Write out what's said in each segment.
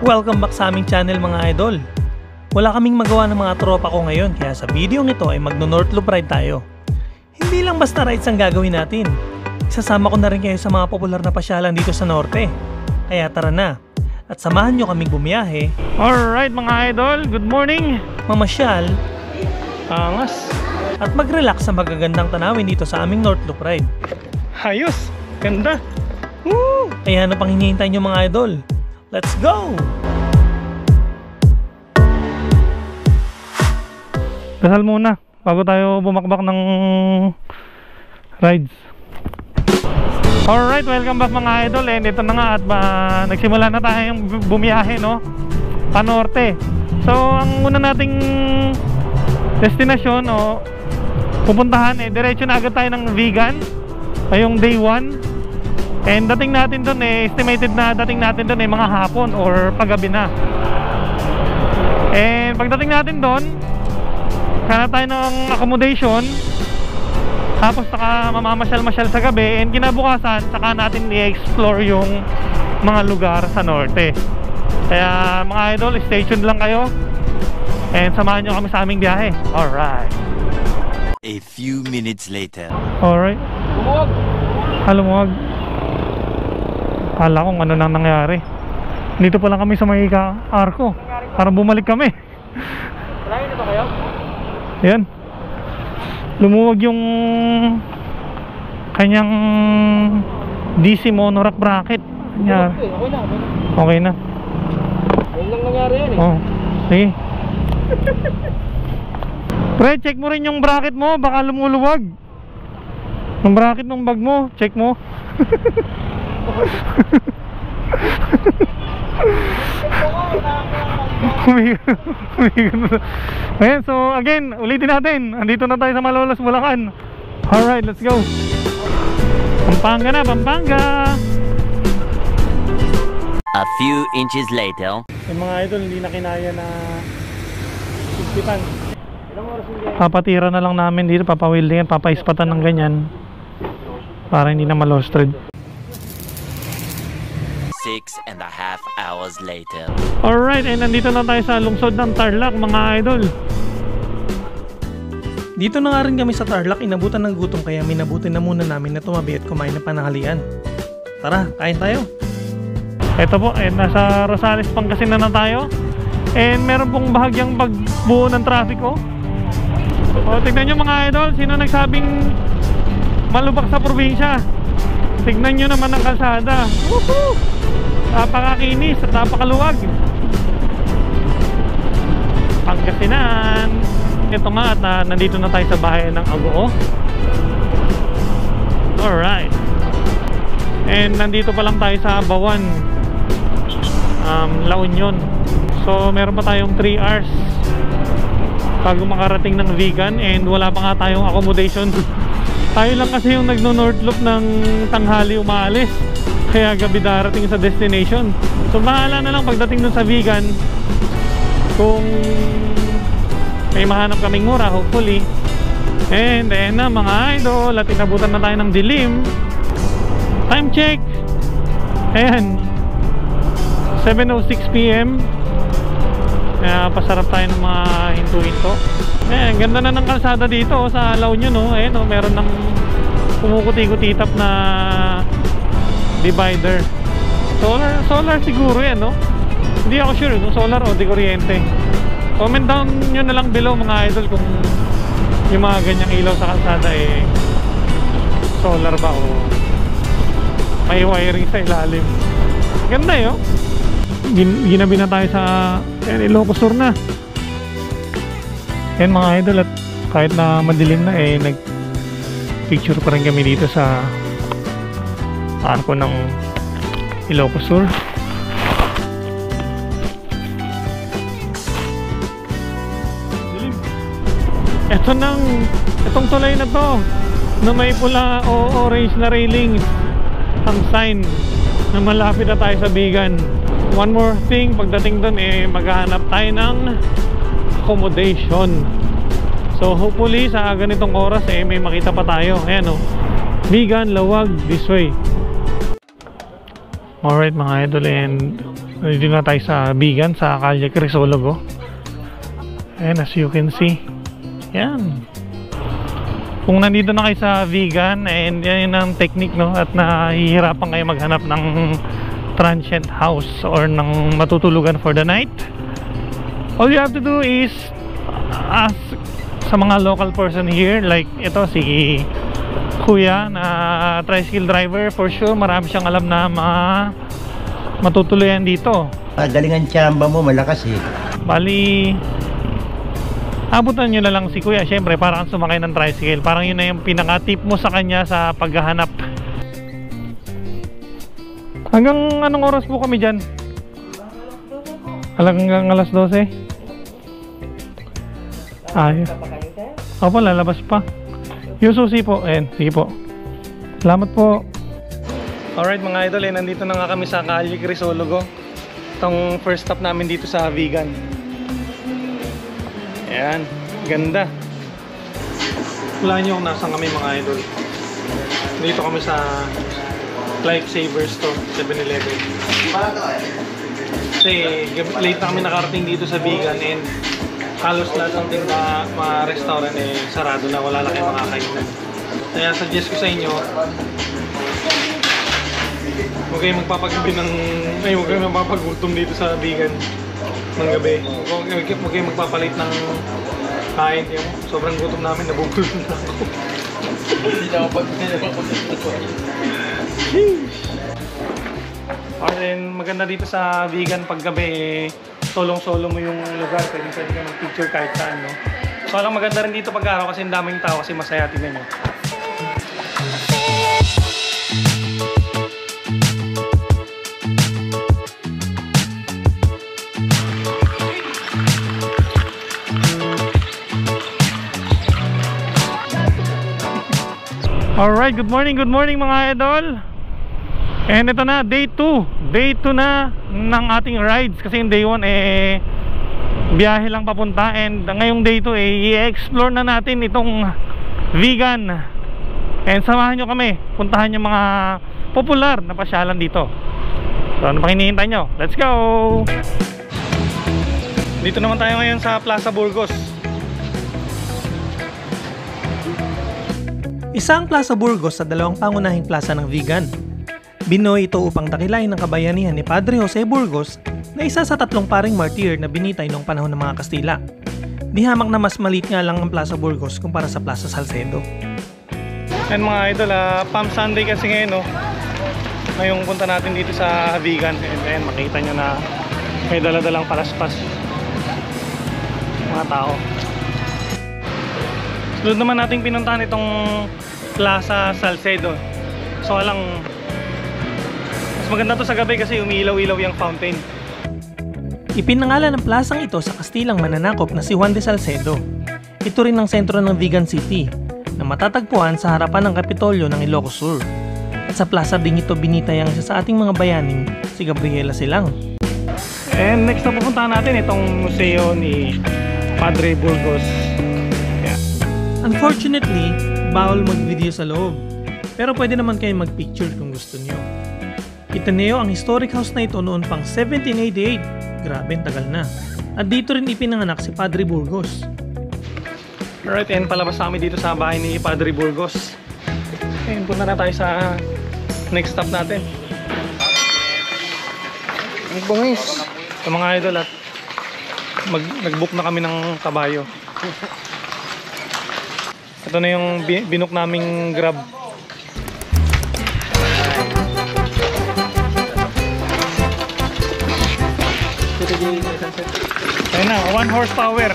Welcome back sa aming channel mga idol. Wala kaming magawa ng mga tropa ko ngayon, kaya sa video nito ay magno-North Loop ride tayo. Hindi lang basta rides ang gagawin natin. Isasama ko na rin kayo sa mga popular na pasyalan dito sa norte. Kaya tara na, at samahan nyo kaming bumiyahe. Alright mga idol, good morning! Mamasyal, angas, at mag-relax sa magagandang tanawin dito sa aming North Loop ride. Ayos! Ganda! Woo! Kaya ano pang hinihintay nyo mga idol? Let's go! Dasal muna bago tayo bumakbak ng rides. Alright, welcome back mga idol. And ito na nga at nagsimula na tayong bumiyahe, no? Panorte. So ang una nating destinasyon o pupuntahan diretso na agad tayo ng Vigan ay yung day 1. And dating natin doon estimated na dating natin doon mga hapon or paggabi na. And pagdating natin doon, hanap tayo ng accommodation, tapos saka mamamasyal-masyal sa gabi, and kinabukasan saka natin i-explore yung mga lugar sa norte. Kaya mga idol, stay tuned lang kayo and samahan nyo kami sa aming biyahe. Alright. A few minutes later. Alright. Lumuwag. Hala kung ano nang nangyari. Dito pa lang kami sa may arko. Parang bumalik kami. Malayo na ba kayo? Ayan. Lumuwag yung kanyang DC monorack bracket. Nangyari. Okay na. Okay na. Yan lang nangyari yan eh. Oh, sige. Pre, check mo rin yung bracket mo. Baka lumuluwag. Yung bracket ng bag mo, check mo. Ayan, so again, ulitin natin. Andito na tayo sa Malolos, Bulacan. Alright, let's go. Pampanga na, Pampanga. A few inches later. Yung mga idol, hindi na kinaya na sigpitan. Ilang oras hindi? Papatira na lang namin dito, papawildingan, papaispatan ng ganyan para hindi na ma-lost thread. 6.5 hours later. Alright, and nandito na tayo sa lungsod ng Tarlac mga idol. Dito na nga rin kami sa Tarlac, inabutan ng gutom kaya minabuti na muna namin na tumabi at kumain ng pananghalian. Tara, kain tayo. Ito po, nasa Rosales, Pangasinan na tayo. And meron pong bahagyang pagbuo ng trafiko. O, tignan nyo mga idol, sino nagsabing malubak sa probinsya? Tignan nyo naman ang kalsada. Woohoo! Napakakinis at napakaluwag. Pangasinan. Ito nga at nandito na tayo sa bahay ng Agoo. Alright. And nandito pa lang tayo sa Bawan, La Union. So meron pa tayong 3 hours bago makarating ng Vigan. And wala pa nga tayong accommodation. Tayo lang kasi yung nagno-North Loop ng tanghali umaalis, kaya gabi darating sa destination. So bahala na lang pagdating dun sa Vigan kung may mahanap kaming mura, hopefully. And then na mga idol, at inabutan na tayo ng dilim. Time check, ayan, 7:06 PM. Kaya pasarap tayo ng mga hinto-hinto. Ayan, ganda na ng kalsada dito sa La Union, no? Ayan, no? Meron ng kumukuti-kutitap na divider. Solar siguro yan, no? Hindi ako sure kung solar o di kuryente. Comment down nyo na lang below mga idol kung yung mga ganyang ilaw sa kalsada solar ba o may wiring sa ilalim. Ganda yun. Ginabi na tayo sa Ilocos Sur na. Yan mga idol, at kahit na madilim na nag picture pa rin kami dito sa arko ng Ilocos Sur. Itong tulay na to na may pula o orange na railings, ang sign na malapit na tayo sa Vigan. One more thing, pagdating dun maghahanap tayo ng accommodation. So hopefully sa ganitong oras may makita pa tayo. Ayan o, Vigan, Lawag, this way. Alright mga idol, and Nandito na tayo sa Bigan, sa Calle Crisologo. And as you can see, yan. Kung nandito na kayo sa Vigan, and yan ang technique, no, at nahihirapan kayo maghanap ng transient house or ng matutulugan for the night, all you have to do is ask sa mga local person here, like ito si Kuya na tricycle driver. For sure marami siyang alam na matutuluyan dito. Galingan tsamba mo, malakas eh. Bali, abutan nyo na lang si Kuya. Siyempre, parang sumakay ng tricycle. Parang yun na yung pinaka-tip mo sa kanya sa paghahanap. Hanggang anong oras po kami dyan? Hanggang alas 12? Ayos. Opo, lalabas pa. Yung susi po. Ayan, sige po. Salamat po. Alright mga idol, nandito na nga kami sa Calle Crisologo. Itong first stop namin dito sa Vigan. Ayan, ganda. Wala nyo kung nasan kami mga idol. Dito kami sa Lifesaver Store, 7-Eleven. Kasi late na kami nakarating dito sa Vigan, and halos lahat ng mga restaurant sarado na, wala na kayong makakainan. Kaya suggest ko sa inyo, huwag kayong huwag kayong magpapagutom dito sa Vigan ng gabi. Huwag kayong magpapalit ng kain. Sobrang gutom namin, nabubulol na ako. Hindi na ako. And then maganda dito sa Vigan pag gabi, solong-solo mo yung lugar, pwede ka mag-picture kahit saan, no? So alang maganda rin dito pag araw kasi ang daming tao, kasi masaya, tingnan nyo. Alright, good morning mga idol. And ito na, day 2. Day 2 na ng ating rides. Kasi yung day 1 biyahe lang papunta. And ngayong day 2 i-explore na natin itong Vigan. And samahan nyo kami, puntahan yung mga popular na pasyalan dito. So ano pang hinihintay nyo? Let's go! Dito naman tayo ngayon sa Plaza Burgos. Isa ang Plaza Burgos sa dalawang pangunahing plaza ng Vigan. Binuo ito upang dakilain ang kabayanihan ni Padre Jose Burgos na isa sa 3 paring martir na binitay noong panahon ng mga Kastila. Di hamak na mas maliit nga lang ang Plaza Burgos kumpara sa Plaza Salcedo. And mga idol, Palm Sunday kasi ngayon, no? Ngayong punta natin dito sa Vigan. And then makita nyo na may daladalang palaspas mga tao. Sunod naman nating pinuntahan itong Plaza Salcedo. So alang mas maganda to sa gabi kasi umiilaw-ilaw yung fountain. Ipinangalan ng plasang ito sa Kastilang mananakop na si Juan de Salcedo. Ito rin ang sentro ng Vigan City na matatagpuan sa harapan ng Kapitolyo ng Ilocos Sur. At sa plaza ding ito binitay ang isa sa ating mga bayaning, si Gabriela Silang. And next na pupuntahan natin itong museo ni Padre Burgos. Yeah. Unfortunately, bawal mag-video sa loob. Pero pwede naman kayo mag-picture kung gusto niyo. Itineo ang historic house na ito noon pang 1788. Grabe, tagal na. At dito rin ipinanganak si Padre Burgos. Alright, and palabas kami dito sa bahay ni Padre Burgos. And punta na tayo sa next stop natin. Ang bungis. Sa mga idol, at nag-book na kami ng kabayo. Ito na yung binook naming Grab. Ayun na, 1 horsepower.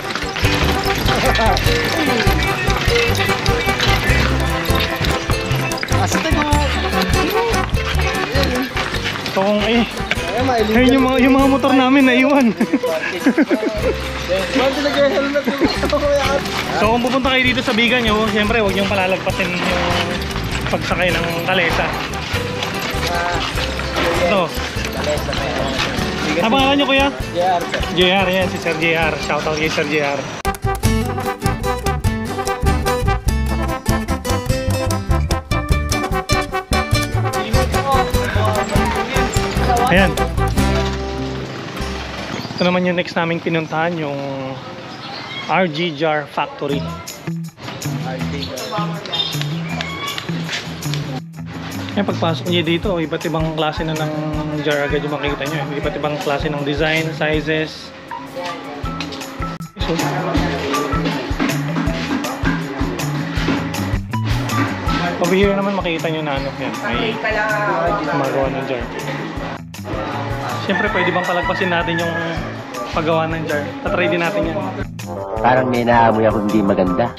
So kung ayun yung mga motor namin naiwan. So kung pupunta kayo dito sa Vigan nyo, siyempre huwag niyong palalagpasin yung pagsakay ng kalesa. Ito. Ano pangalan nyo kuya? JR. JR, yan si Sir JR. Shoutout kay Sir JR. Ayan. Ito naman yung next naming pinuntahan, yung RG Jar Factory. Kaya pagpasok niyo dito, iba't ibang klase na ng jar agad yung makikita nyo. Iba't ibang klase ng design, sizes. So, over here naman makikita nyo na ano, yan, may gumagawa ng jar. Siyempre pwede bang palagpasin natin yung paggawa ng jar? Tatry din natin yan. Parang may naamoy ako hindi maganda.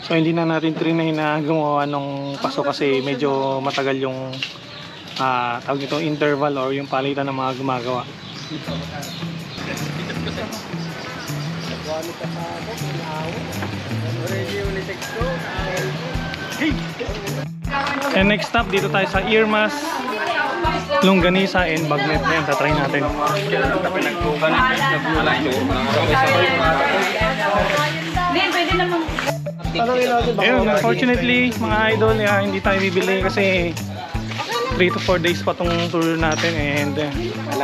So hindi na natin trinay na gumawa ng paso kasi medyo matagal yung tawag nito, interval or yung palitan ng mga gumagawa. And next stop, dito tayo sa Irmas, Longganisa and Bagnet. Ayan, tatry natin. Ayun, unfortunately mga idol, hindi tayo bibili kasi 3 to 4 days pa tong tour natin and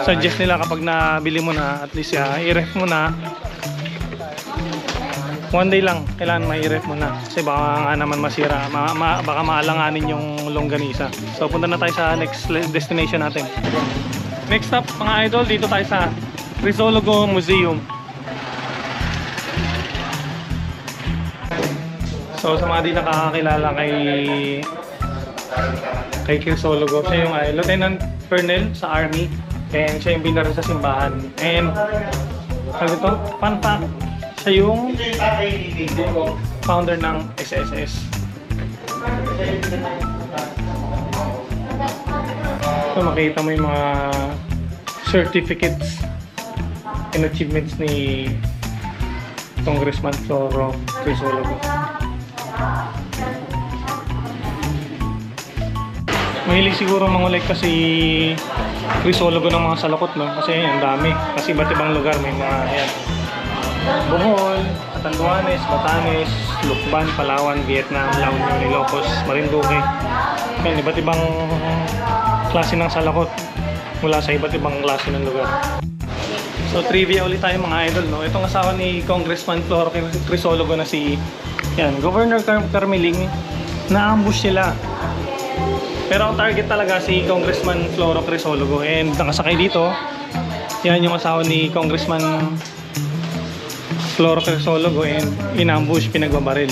suggest nila kapag nabili mo na at least i-ref mo na 1 day lang, kailangan mai-ref mo na kasi baka nga naman masira, baka maalanganin yung longganisa. So punta na tayo sa next destination natin. Next stop mga idol, dito tayo sa Crisologo Museum. So sa mga di nakakakilala kay Crisologo, siya yung Lieutenant Colonel sa Army and siya yung binaril sa simbahan. And sabi ito, fun fact, siya yung founder ng SSS. So makita mo yung mga certificates and achievements ni Congressman Floro Crisologo. Mahilig siguro mangolekta si Crisologo ng mga salakot, no? Kasi ang dami. Kasi iba't ibang lugar may mga ayan. Bohol, Catanduanes, Batanes, Lukban, Palawan, Vietnam, La Union, Ilocos, Marinduque. Ayan, iba't ibang klase ng salakot mula sa iba't ibang klase ng lugar. So trivia ulit tayo mga idol, no? Itong asawa ni Congressman Floro Crisologo na si Governor Carmeling, na-ambush sila. Pero ang target talaga si Congressman Floro Crisologo and nakasakay dito. Yan yung asawa ni Congressman Floro Crisologo and in-ambush, pinagbabaril.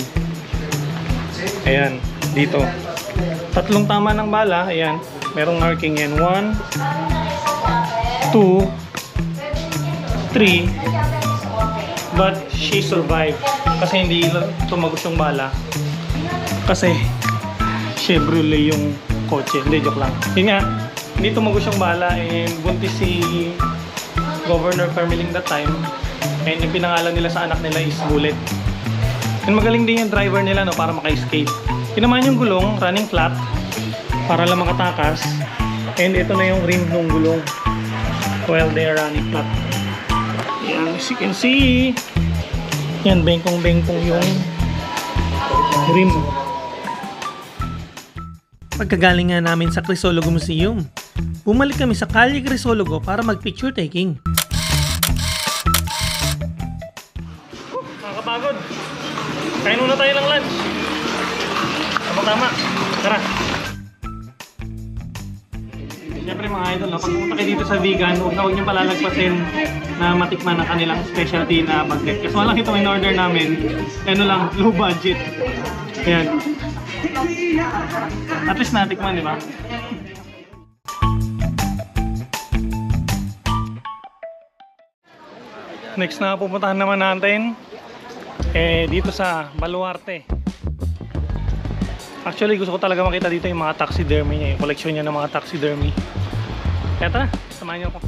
Ayan, dito. 3 tama ng bala, ayan. Merong marking yan. 1, 2, 3. But she survived. Kasi hindi tumagos yung bala. Kasi Chevrolet yung kotse. Hindi, joke lang. Yun nga, hindi tumagos yung bala and buntis si Governor Carmeling that time. And yung pinangalan nila sa anak nila is Bullet. And magaling din yung driver nila, no, para maka-escape. Yun naman yung gulong, running flat para lang makatakas. And ito na yung rim ng gulong while they are running flat. Yan, as you can see. Yan, bengkong-bengkong yung rim. Pagkagaling nga namin sa Crisologo Museum, bumalik kami sa Calle Crisologo para mag-picture taking. Nakakapagod. Kain muna tayo ng lunch. Tama-tama. Tara. Siyempre mga idol, pag pumunta kayo dito sa vegan, huwag niyong palalagpasin na matikman ang kanilang specialty na bagnet. Kasi walang ito in order namin. Ano lang, low budget. Ayan. At least natikman, di ba? Next na pupuntahan naman natin dito sa Baluarte. Actually gusto ko talaga makita dito yung mga taxidermy niya, yung collection niya ng mga taxidermy. Kaya tara, samahan niyo ako.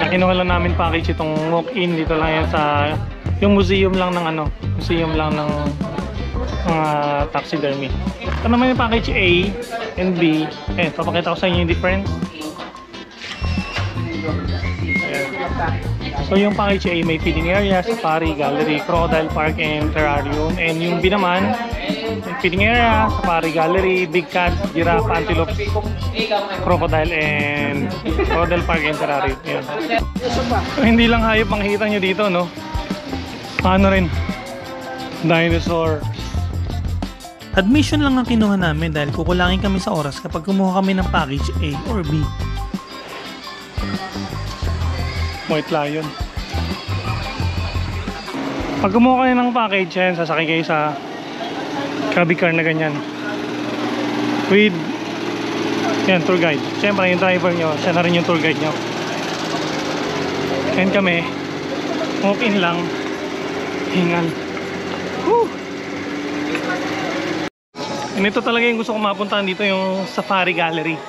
Kinuha lang namin package itong walk-in, dito lang yan sa yung museum lang ng museum lang ng mga taxidermy. Ito naman yung package A and B. Papakita ko sa inyo yung difference. Ayan. So yung package A may feeding area, safari, gallery, crocodile park, and terrarium. And yung B naman, may feeding area, safari, gallery, big cat, giraffe, antelope, crocodile, and crocodile park and terrarium. Yan. So, hindi lang hayop ang makikita nyo dito, no? Ano rin, dinosaur. Admission lang ang kinuha namin dahil kukulangin kami sa oras kapag kumuha kami ng package A or B. White lion. Pag kumuha kayo ng package yan, sasakay kayo sa Krabi car na ganyan with yan, tour guide. Siyempre yung driver nyo, siya na rin yung tour guide nyo. And kami walk in lang, hingal. Woo! And ito talaga yung gusto ko mapuntahan dito, yung Safari Gallery.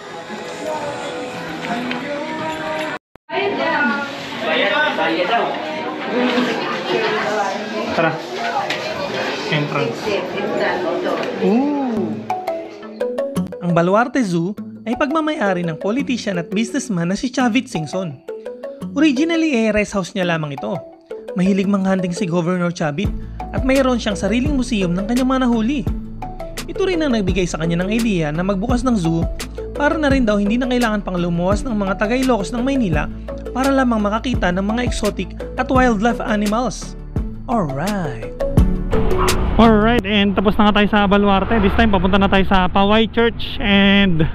Tara. Entrance. Ooh. Ang Baluarte Zoo ay pagmamayari ng politician at businessman na si Chavit Singson. Originally ay rest house niya lamang ito. Mahilig manghunting si Governor Chavit at mayroon siyang sariling museum ng kanyang mga nahuli. Ito rin ang nagbigay sa kanya ng idea na magbukas ng zoo para na rin daw hindi na kailangan pang lumuwas ng mga taga-Ilocos ng Maynila para lamang makakita ng mga exotic at wildlife animals. Alright! Alright, and tapos na nga tayo sa Baluarte. This time papunta na tayo sa Poway Church and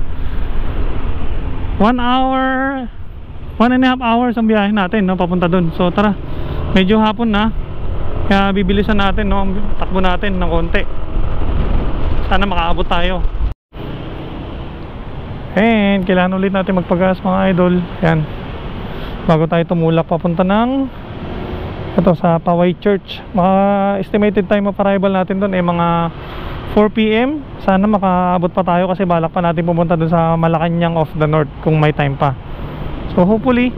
1 hour, 1.5 hours ang biyahe natin, no, papunta dun. So tara, medyo hapon na, kaya bibilisan natin, no, takbo natin ng konti. Sana makaabot tayo. And kailangan ulit natin magpagas mga idol. Yan, bago tayo tumulak papunta ng ito sa Poway Church. Mga estimated time of arrival natin doon mga 4 PM. Sana makaabot pa tayo kasi balak pa natin pumunta doon sa Malacanang of the North kung may time pa. So hopefully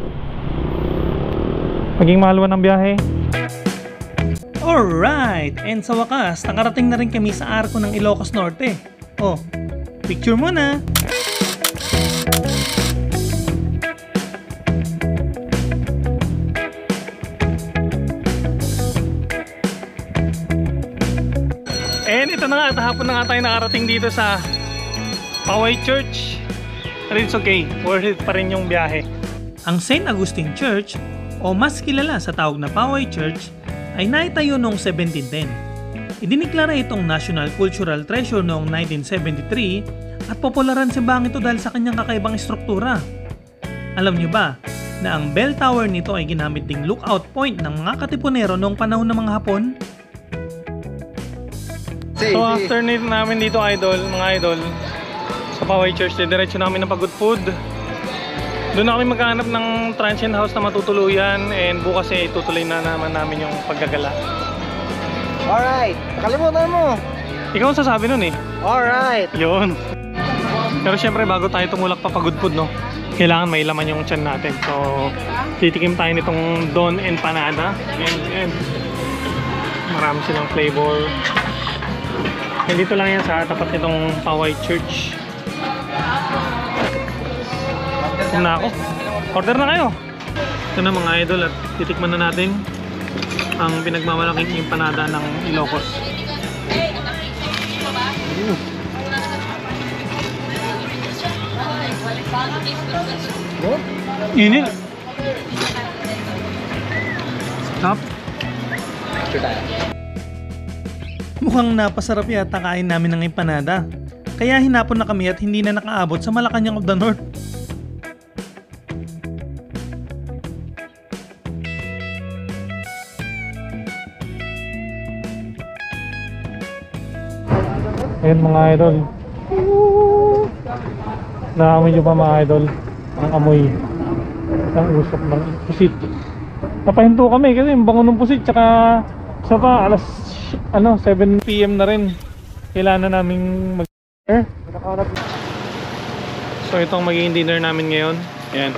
maging maluwan ang biyahe. Alright! And sa wakas, nakarating na rin kami sa arko ng Ilocos Norte. Oh, picture mo na! And ito na nga, at hapon na nga tayo nakarating dito sa Poway Church. But it's okay, worth it pa rin yung biyahe. Ang St. Agustin Church, o mas kilala sa tawag na Poway Church, ay naitayo noong 1710. Idiniklara itong National Cultural Treasure noong 1973 at popularan simbang ito dahil sa kanyang kakaibang estruktura. Alam nyo ba na ang bell tower nito ay ginamit ding lookout point ng mga katipunero noong panahon ng mga Hapon? So after namin dito mga idol, sa Poway Church, diretso namin ng Pagod Food. Doon na kami maghanap ng transient house na matutuluyan, and bukas itutuloy na naman namin yung paggagala. Alright, kalimutan mo. Ikaw ang sasabi nun eh. Alright. Yun. Pero syempre bago tayo tumulak pa Pagod Food, no, kailangan may laman yung tiyan natin. So titikim tayo nitong Don Empanada. And marami silang flavor. And dito lang yan sa tapat nitong Poway Church. Na ako. Order na kayo. Ito na mga idol, at titikman na natin ang pinagmamalaking empanada ng Ilocos. Init. Stop. Mukhang napasarap yata kain namin ng empanada. Kaya hinapon na kami at hindi na nakaabot sa Malacanang of the North. Ayan mga idol, naamoy nyo pa mga idol ang amoy ng usok ng pusit. Napahinto kami kasi yung bango ng pusit, tsaka sa pa alas 7 PM na rin, kailangan na naming mag-dinner. So itong magiging dinner namin ngayon. Ayan,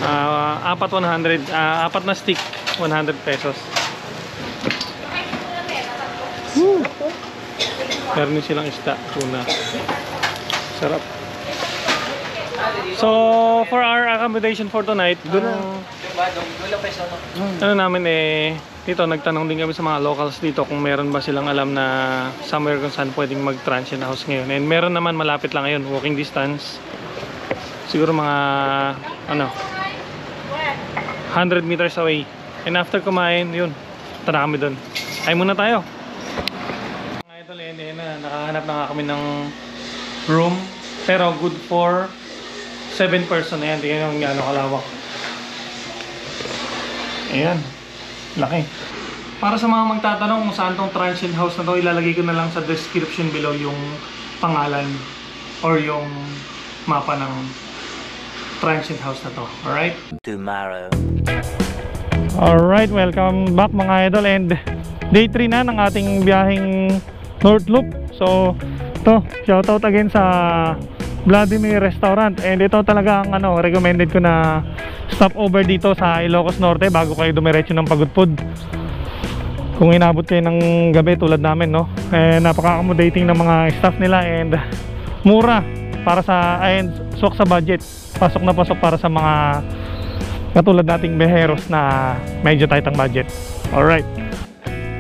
4 na stick, 100 pesos. Woo! Meron din silang isda, tuna. Sarap. So for our accommodation for tonight, Ano namin dito nagtanong din kami sa mga locals dito kung meron ba silang alam na somewhere kung saan pwedeng mag-transient house ngayon. And meron naman, malapit lang ngayon, walking distance. Siguro mga 100 meters away. And after kumain, yun, tara kami dun. Ay muna tayo. Mga idol, nakahanap na nga kami ng room. Pero good for 7 person. Ayan, tingnan yung gano'ng kalawak. Ayan, laki. Para sa mga magtatanong kung saan tong transient house na to, ilalagay ko na lang sa description below yung pangalan or yung mapa ng transient house na to. Alright? Tomorrow. Alright, welcome back mga idol. And day 3 na ng ating biyaheng North Loop. So, to, shoutout again sa Vladimir Restaurant. And ito talaga ang recommended ko na stopover dito sa Ilocos Norte bago kayo dumiretso ng Pagudpud. Kung inabot kayo ng gabi tulad namin, no? Napaka-accommodating ng mga staff nila and mura para sa swak sa budget. Pasok na pasok para sa mga katulad nating beheros na medyo tight ang budget. Alright.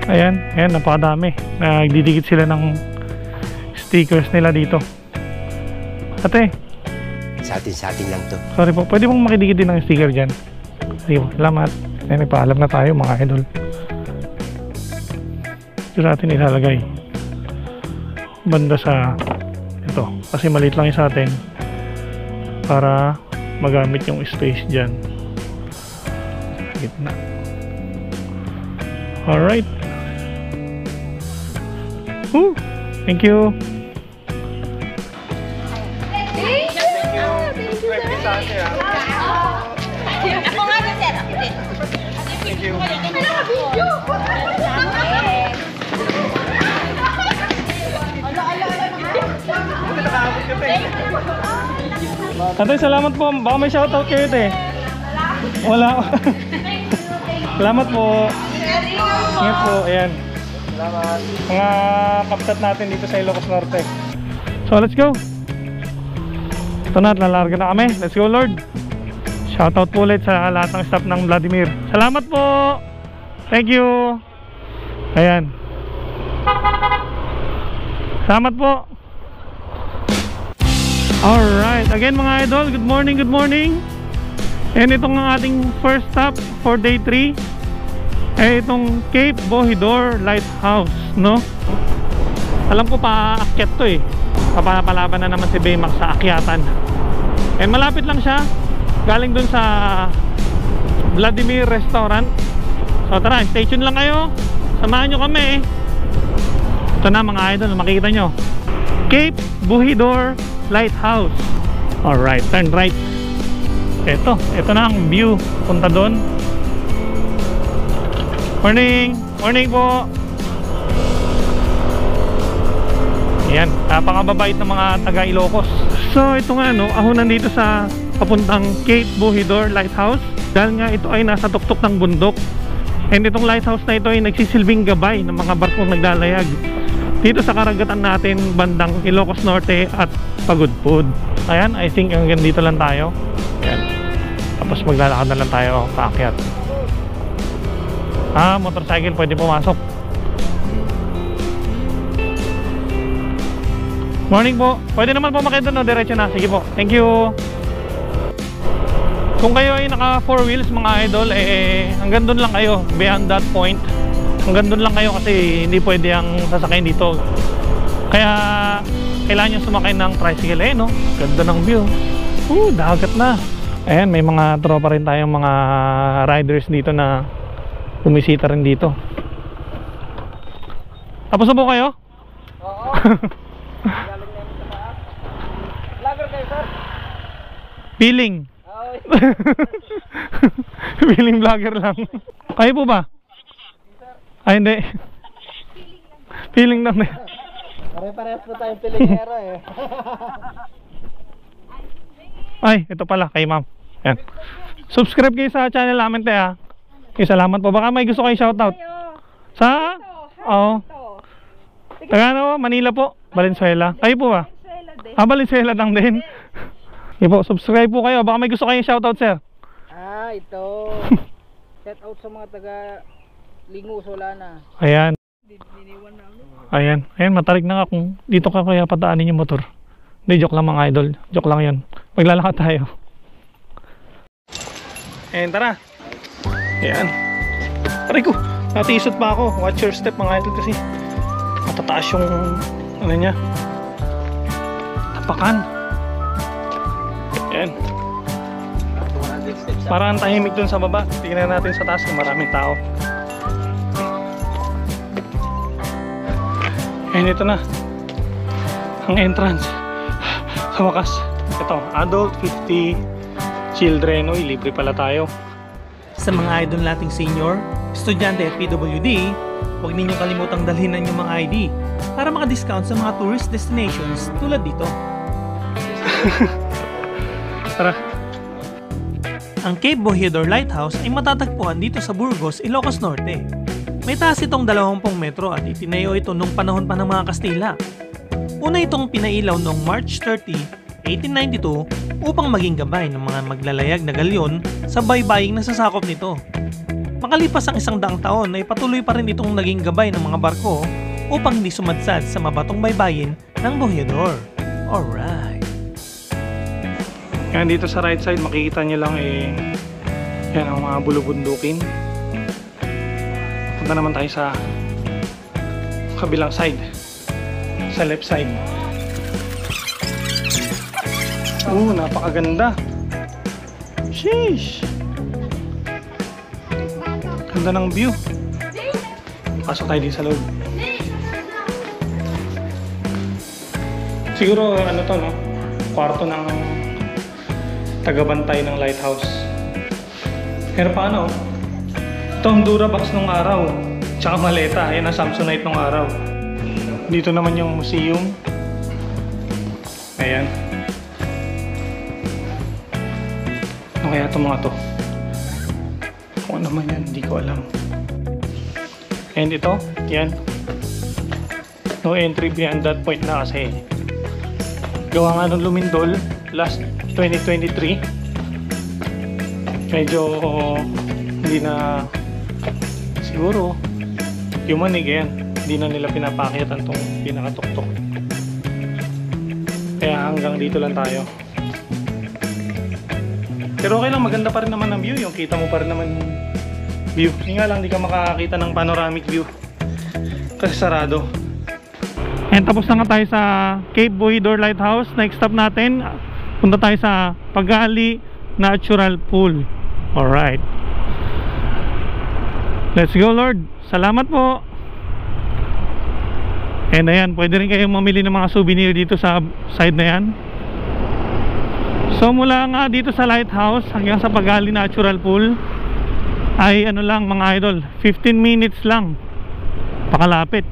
Ayan, napakadami. Nagdidikit sila ng stickers nila dito. Ate, Sa atin lang to. sorry po, pwede mong makidikit din ng sticker dyan. Sige po, salamat. Ayan, ipaalam na tayo mga idol. Ito sa atin ilalagay banda sa ito, kasi maliit lang yung sa atin para magamit yung space dyan sa gitna. Alright. Thank you. Ako nga na, sir. Thank you. Video! Ate, salamat po. Baka may shoutout kayo, te. Wala. Salamat po. Ingat po. Ayan. Salamat. Mga kapsat natin dito sa Ilocos Norte. So, let's go. Ito na, lalarga na kami. Let's go, Lord. Shoutout po ulit sa lahat ng staff ng Vladimir. Salamat po. Thank you. Ayan. Salamat po. Alright, again mga idol, good morning, good morning. And itong ang ating first stop for day 3 itong Cape Bohidor Lighthouse, no? Alam ko paakyat to papalaban na naman si Baymax sa akyatan. And malapit lang siya, galing dun sa Vladimir Restaurant. So tara, stay tuned lang kayo. Samahan nyo kami. Ito na mga idol, makikita nyo Cape Bohidor Lighthouse. Alright, turn right. Ito na ang view. Punta doon. Morning. Morning po. Ayan, napakababait ng mga taga Ilocos. So ito nga ako nandito sa papuntang Cape Bohidor Lighthouse. Dahil nga ito ay nasa tuktok ng bundok. And itong lighthouse na ito ay nagsisilbing gabay ng mga barkong naglalayag dito sa karagatan natin bandang Ilocos Norte at Pagudpud. Ayan, I think hanggang dito lang tayo. Ayan. Tapos maglalakad na lang tayo paakyat. Motorcycle pwede pumasok. Morning po. Pwede naman po makita doon, diretso na. Sige po. Thank you. Kung kayo ay naka 4 wheels mga idol, hanggang doon lang kayo. Beyond that point, hanggang doon lang kayo kasi hindi pwede ang sasakyan dito. Kaya kailangan nyo sumakay ng tricycle. No? Ganda ng view. Dagat na. Ayan, may mga tropa rin tayong mga riders dito na bumisita rin dito. Tapos na po kayo? Oo. Galing namin sa taas. Vlogger kayo, sir? Feeling. Feeling vlogger lang. Kayo po ba? Ay hindi. Feeling lang. Pare-parehas po tayong pilingero Ay, ito pala kay ma'am. Yan. Subscribe kayo sa channel namin te ha. Salamat po. Baka may gusto kayo shoutout. Sa? Oo. Taga Manila po. Valenzuela. Kayo po ba? Valenzuela lang din. Ipo, subscribe po kayo. Baka may gusto kayong shoutout, sir. Ito. Shout out sa mga taga Lingo, Solana. Ayan. Ayan, matarik na nga kung dito ka kaya pataanin yung motor. Hindi, joke lang mga idol. Joke lang yun. Maglalakad tayo. Ayan, tara. Ayan. Aray ko, natisot pa ako. Watch your step mga idol kasi matataas yung ano niya. Tapakan. Ayan. Parang tahimik dun sa baba. Tingnan natin sa taas kung maraming tao. Ayan, ito na ang entrance. Sa wakas, ito, adult, 50 children. Uy, libre pala tayo. Sa mga idol nating senior, estudyante at PWD, huwag ninyong kalimutang dalhin ang inyong mga ID para maka-discount sa mga tourist destinations tulad dito. Tara. Ang Cape Bohiador Lighthouse ay matatagpuan dito sa Burgos, Ilocos Norte. May taas itong 20 metro at itinayo ito nung panahon pa ng mga Kastila. Una itong pinailaw noong March 30, 1892 upang maging gabay ng mga maglalayag na galyon sa baybaying nasasakop nito. Makalipas ang 100 taon ay patuloy pa rin itong naging gabay ng mga barko upang hindi sumadsad sa mabatong baybayin ng Bohiador. Alright. Yan, dito sa right side makikita nyo lang yan ang mga bulubundukin. Punta naman tayo sa kabilang side, sa left side. Napakaganda. Sheesh, ganda ng view. Pasok tayo dito sa loob. Siguro ano to, no? Kwarto ng tagabantay ng lighthouse. Pero paano? Ito ang Durabox nung araw. Tsaka maleta. Yan ang Samsonite nung araw. Dito naman yung museum. Ayan. Ano kaya itong mga to? Kung ano man yan, hindi ko alam. And ito, yan. No entry beyond that point na kasi gawa nga nung lumindol last 2023. Medyo hindi na siguro yumanig yan. Hindi na nila pinapakyatan tong pinakatuktok. Kaya hanggang dito lang tayo. Pero okay lang, maganda pa rin naman ang view. Yung kita mo pa rin naman view. Hindi nga lang, hindi ka makakakita ng panoramic view kasi sarado. And tapos na nga tayo sa Cape Bohiador Lighthouse. Next stop natin, punta tayo sa Pagali Natural Pool. Alright. Let's go, Lord. Salamat po. And ayan, pwede rin kayong mamili ng mga souvenir dito sa side na yan. So mula nga dito sa lighthouse hanggang sa Pagali Natural Pool ay ano lang mga idol, 15 minutes lang. Pakalapit.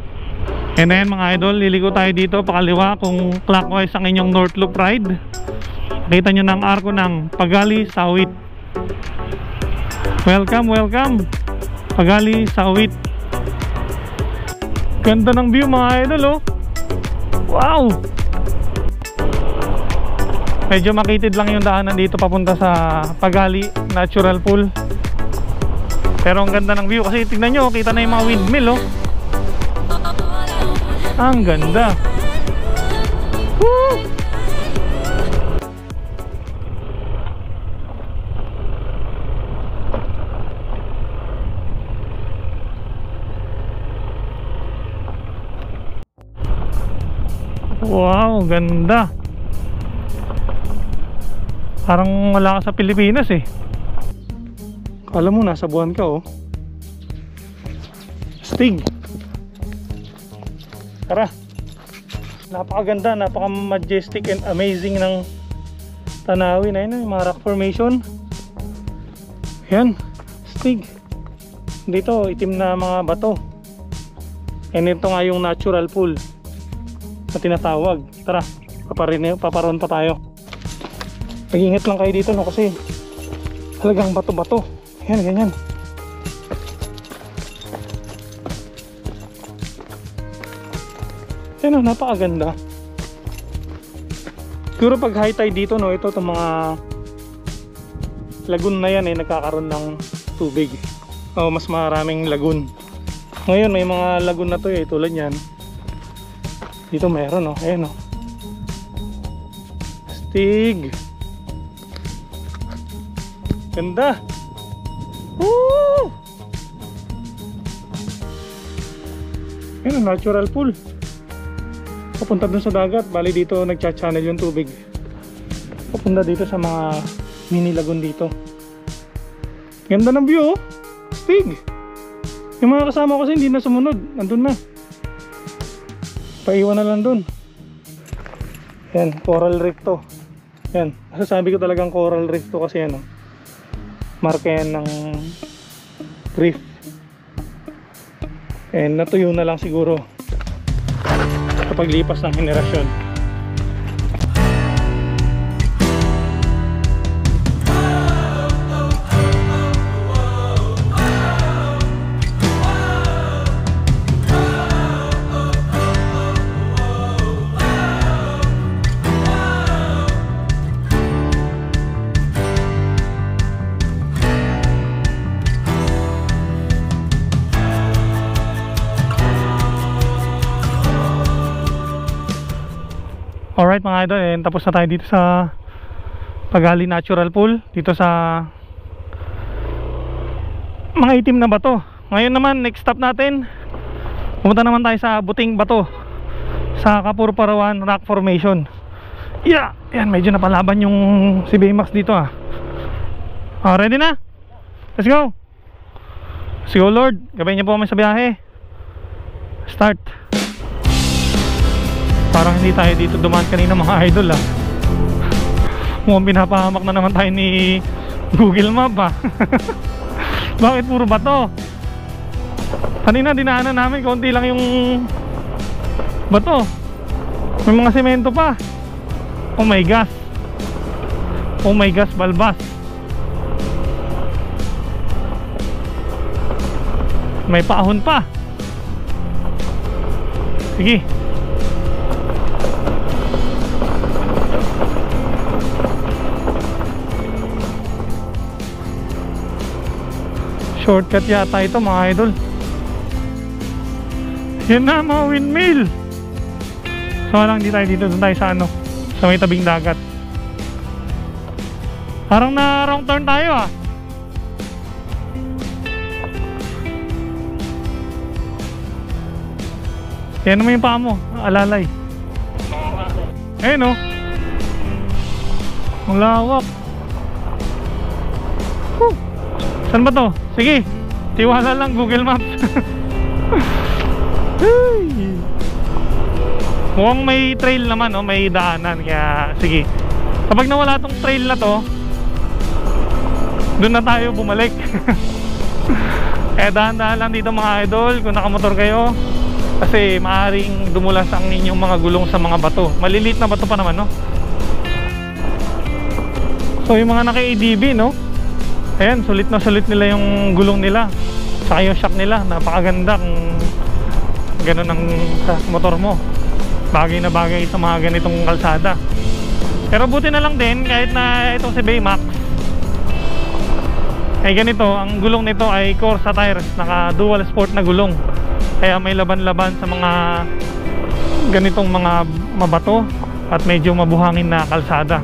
And ayan mga idol, liligo tayo dito pakaliwa kung clockwise ang inyong North Loop ride. Nakita nyo ng arko ng Pagali Sawit. Welcome, welcome Pagali Sawit. Ganda ng view mga idol, oh. Wow. Medyo makitid lang yung daanan dito papunta sa Pagali Natural Pool. Pero ang ganda ng view kasi tignan nyo, kita na yung mga windmill, oh. Ang ganda. Woo! Wow, ganda. Parang wala ka sa Pilipinas eh. Kala mo nasa buwan ka, oh. Stig. Tara. Napakaganda, napaka-majestic and amazing ng tanawin. Ayun, yung mga rock formation. Yan, Stig. Dito, itim na mga bato. And ito nga yung natural pool na tinatawag. Tara, paparoon pa tayo. Mag-ingat lang kayo dito, no, kasi talagang bato-bato. Yan, ganyan. Yan, napakaganda. Siguro pag high tide dito, no, ito itong mga lagoon na yan nagkakaroon ng tubig. Oh, mas maraming lagoon. Ngayon may mga lagoon na to eh, tulad yan. Dito meron oh, ayan oh. Astig. Ganda. Woo! Ayan, natural pool. Papunta dun sa dagat. Bali dito nagcha-channel yung tubig. Papunta dito sa mga mini lagoon dito. Ganda ng view oh. Astig. Yung mga kasama ko kasi hindi na sumunod. Nandun na. Paiwan na lang dun. Yan, coral reef to. Yan, masasabi ko talagang coral reef to kasi ano, marka yan ng reef. And natuyo na lang siguro kapag lipas ng henerasyon. Alright mga idol, and tapos na tayo dito sa Pagali Natural Pool. Dito sa mga itim na bato. Ngayon naman, next stop natin, pumunta naman tayo sa Buting Bato, sa Kapurparawan Rock Formation. Yeah! Yan, medyo napalaban yung si Baymax dito ah. Ready na? Let's go! Let's go Lord, gabay niyo po kami sa biyahe. Start! Parang hindi tayo dito dumaan kanina mga idol ah. Mukhang pinapahamak na naman tayo ni Google Map ah. Bakit puro bato? Kanina dinaanan namin, konti lang yung bato. May mga semento pa. Oh my gosh. Oh my gosh, balbas. May paahon pa. Sige. Shortcut yata ito mga idol. Yan na mga windmill. So lang di tayo dito, doon tayo sa ano, sa may tabing dagat. Parang na wrong turn tayo ah. Yan naman yung paa mo, alalay. Ayun oh. Ang lawak. Saan ba to? Sige, tiwala lang Google Maps. Mukhang may trail naman, oh, may daanan. Kaya sige, kapag nawala tong trail na to, doon na tayo bumalik. Kaya dahan-dahan lang dito mga idol kung nakamotor kayo, kasi maaaring dumulas ang inyong mga gulong sa mga bato. Maliliit na bato pa naman, no? So yung mga naka-ADB, no? Ayan, sulit na sulit nila yung gulong nila, saka yung shock nila. Napakaganda kung ganun ang motor mo. Bagay na bagay sa mga ganitong kalsada. Pero buti na lang din, kahit na itong si Baymax ay ganito, ang gulong nito ay Corsa tires, naka dual sport na gulong. Kaya may laban-laban sa mga ganitong mga mabato at medyo mabuhangin na kalsada.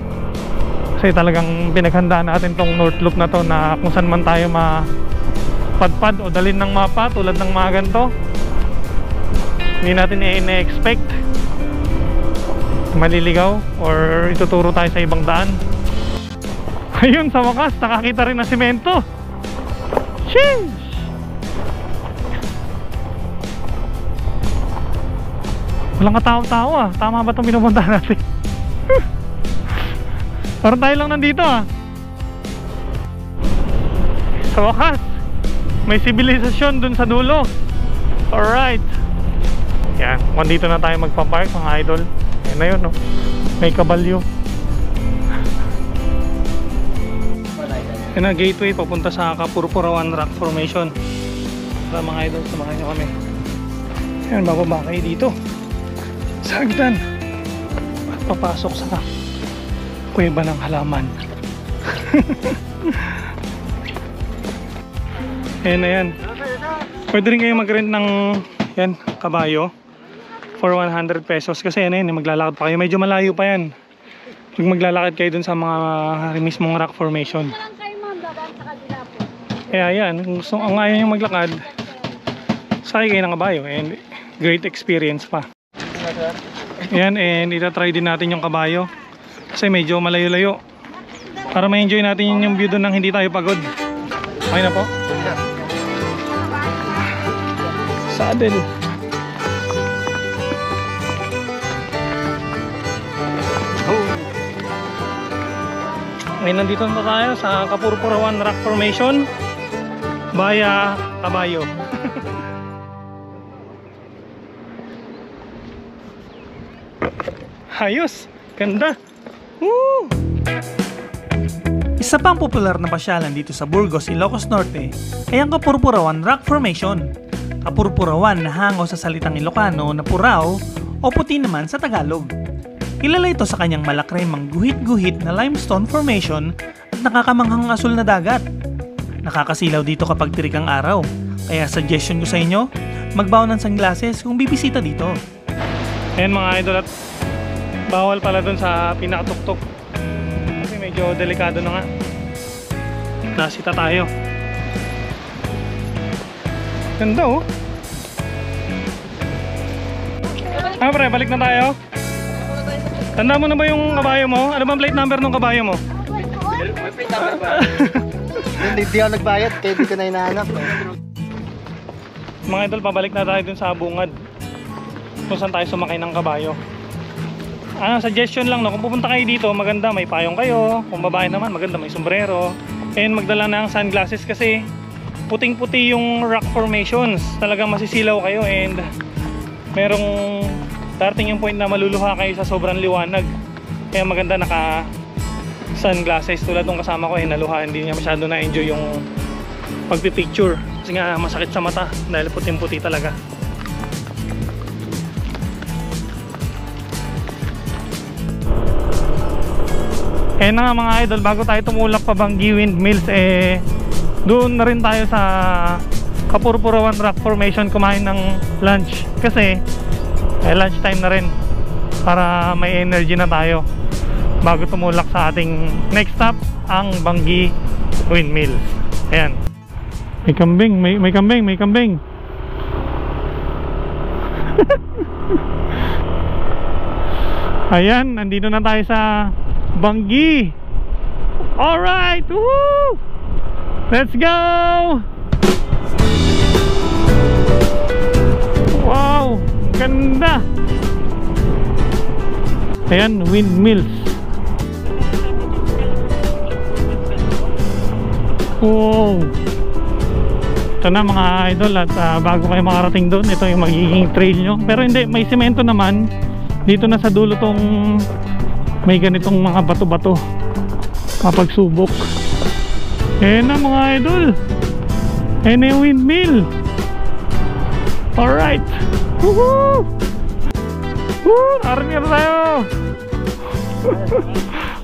Kasi talagang pinaghandaan natin tong North Loop na to, na kung saan man tayo mapadpad o dalhin ng mapa tulad ng mga ganito, hindi natin i-expect maliligaw or ituturo tayo sa ibang daan. Ayun, sa wakas nakakita rin ng semento. Sheesh! Walang katao-tao ah. Tama ba itong pinupunta natin? Parang tayo lang nandito ah. Sa wakas may sibilisasyon dun sa dulo. Alright. Yan, kung dito na tayo magpapark mga idol. Yan na yun, no? May kabalyo. Yan na, gateway papunta sa Kapurpurawan Rock Formation. Para mga idol, samahan nyo kami. Yan, bababa kayo dito sa hagdan at papasok sa kuweba ng halaman. And ayan. Pwede rin kayo mag-rent ng yan, kabayo for 100 pesos. Kasi yan, maglalakad pa kayo. Medyo malayo pa yan. Pag maglalakad kayo dun sa mga mismong rock formation. Kaya yan, kung ayaw nyo maglakad, sakay kayo ng kabayo. And great experience pa. Yan, and itatry din natin yung kabayo. Kasi medyo malayo-layo. Para ma-enjoy natin yung view dun nang hindi tayo pagod. Okay na po? Saddle. Ngayon nandito na tayo sa Kapurpurawan Rock Formation via kabayo. Ayos! Ganda! Woo! Isa pang popular na pasyalan dito sa Burgos, Ilocos Norte ay ang Kapurpurawan Rock Formation. Kapurpurawan na hango sa salitang Ilocano na puraw o puti naman sa Tagalog. Kilala ito sa kanyang malakremang guhit-guhit na limestone formation at nakakamanghang asul na dagat. Nakakasilaw dito kapag tirik ang araw, kaya suggestion ko sa inyo, magbaon ng sunglasses kung bibisita dito. Ayan mga idol, at bawal pala dun sa pinakatuktok kasi medyo delikado na nga. Nasita tayo. Ganda oh. Pre, balik na tayo. Tanda mo na ba yung kabayo mo? Ano bang plate number ng kabayo mo? May plate number ba? Hindi ako nagbayad kaya hindi ko na hinahanap. Mga idol, pabalik na tayo dun sa bungad kung saan tayo sumakay ng kabayo. Suggestion lang, no? Kung pupunta kayo dito, maganda may payong kayo. Kung babae naman, maganda may sombrero. And magdala ng sunglasses kasi puting-puti yung rock formations. Talagang masisilaw kayo and merong darating yung point na maluluha kayo sa sobrang liwanag. Kaya maganda naka sunglasses. Tulad ng kasama ko, naluha, hindi niya masyado na-enjoy yung pagpipicture kasi nga masakit sa mata dahil puting-puti talaga. Eh na nga mga idol, bago tayo tumulak pa Banggi Windmills, doon na rin tayo sa Kapurpurawan Rock Formation kumain ng lunch kasi lunch time na rin para may energy na tayo bago tumulak sa ating next stop, ang Banggi Windmills. Ayan, may kambing, may kambing, may kambing. Ayan, nandito na tayo sa Banggi. Alright, woo! Let's go! Wow, ganda! Ayan, windmills. Wow! Ito na mga idol, at bago kayo makarating doon, ito yung magiging trail nyo. Pero hindi, may semento naman. Dito na sa dulo tong may ganitong mga bato-bato kapagsubok. Ayan na mga idol, ayan na yung windmill. Alright, woohoo! Woo! Narinig na tayo.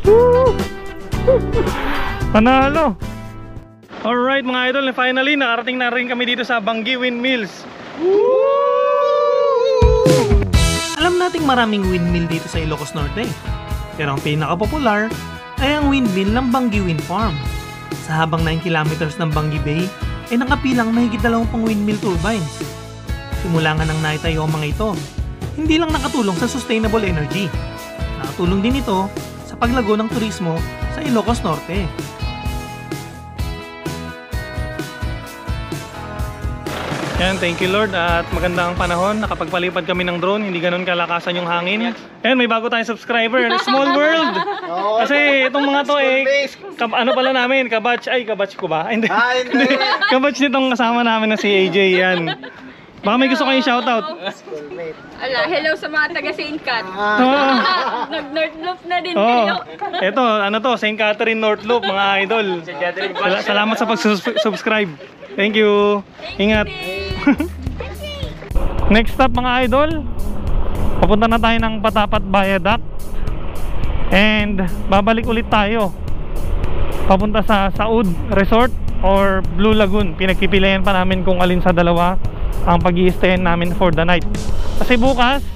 Woo! Panalo. Alright mga idol, finally nakarating na rin kami dito sa Banggi Windmills. Woo! Alam nating maraming windmill dito sa Ilocos Norte, pero ang pinaka-popular ay ang windmill ng Banggi Wind Farm. Sa habang 9 kilometers ng Banggi Bay ay nakapilang mahigit 20 windmill turbines. Simula nga nang naitayo ang mga ito, hindi lang nakatulong sa sustainable energy, nakatulong din ito sa paglago ng turismo sa Ilocos Norte. Yan, thank you Lord, at maganda ang panahon. Nakapagpalipad kami ng drone, hindi ganun kalakasan yung hangin. And may bago tayong subscriber, Small World. Kasi itong mga to ano pala namin, kabatch ko ba? Hindi. Kabatch nitong kasama namin na si AJ, yan. Baka may gusto kayong shoutout. Ala, hello sa mga taga St. Cat. Nag-North Loop na din kayo. Ito, ano to, St. Catherine North Loop, mga idol. Salamat sa pag-subscribe. Thank you. Ingat. Next stop mga idol, papunta na tayo ng Patapat Viaduct. And babalik ulit tayo papunta sa Saud Resort or Blue Lagoon. Pinagpipilian pa namin kung alin sa dalawa ang pag-i-stayan namin for the night. Kasi bukas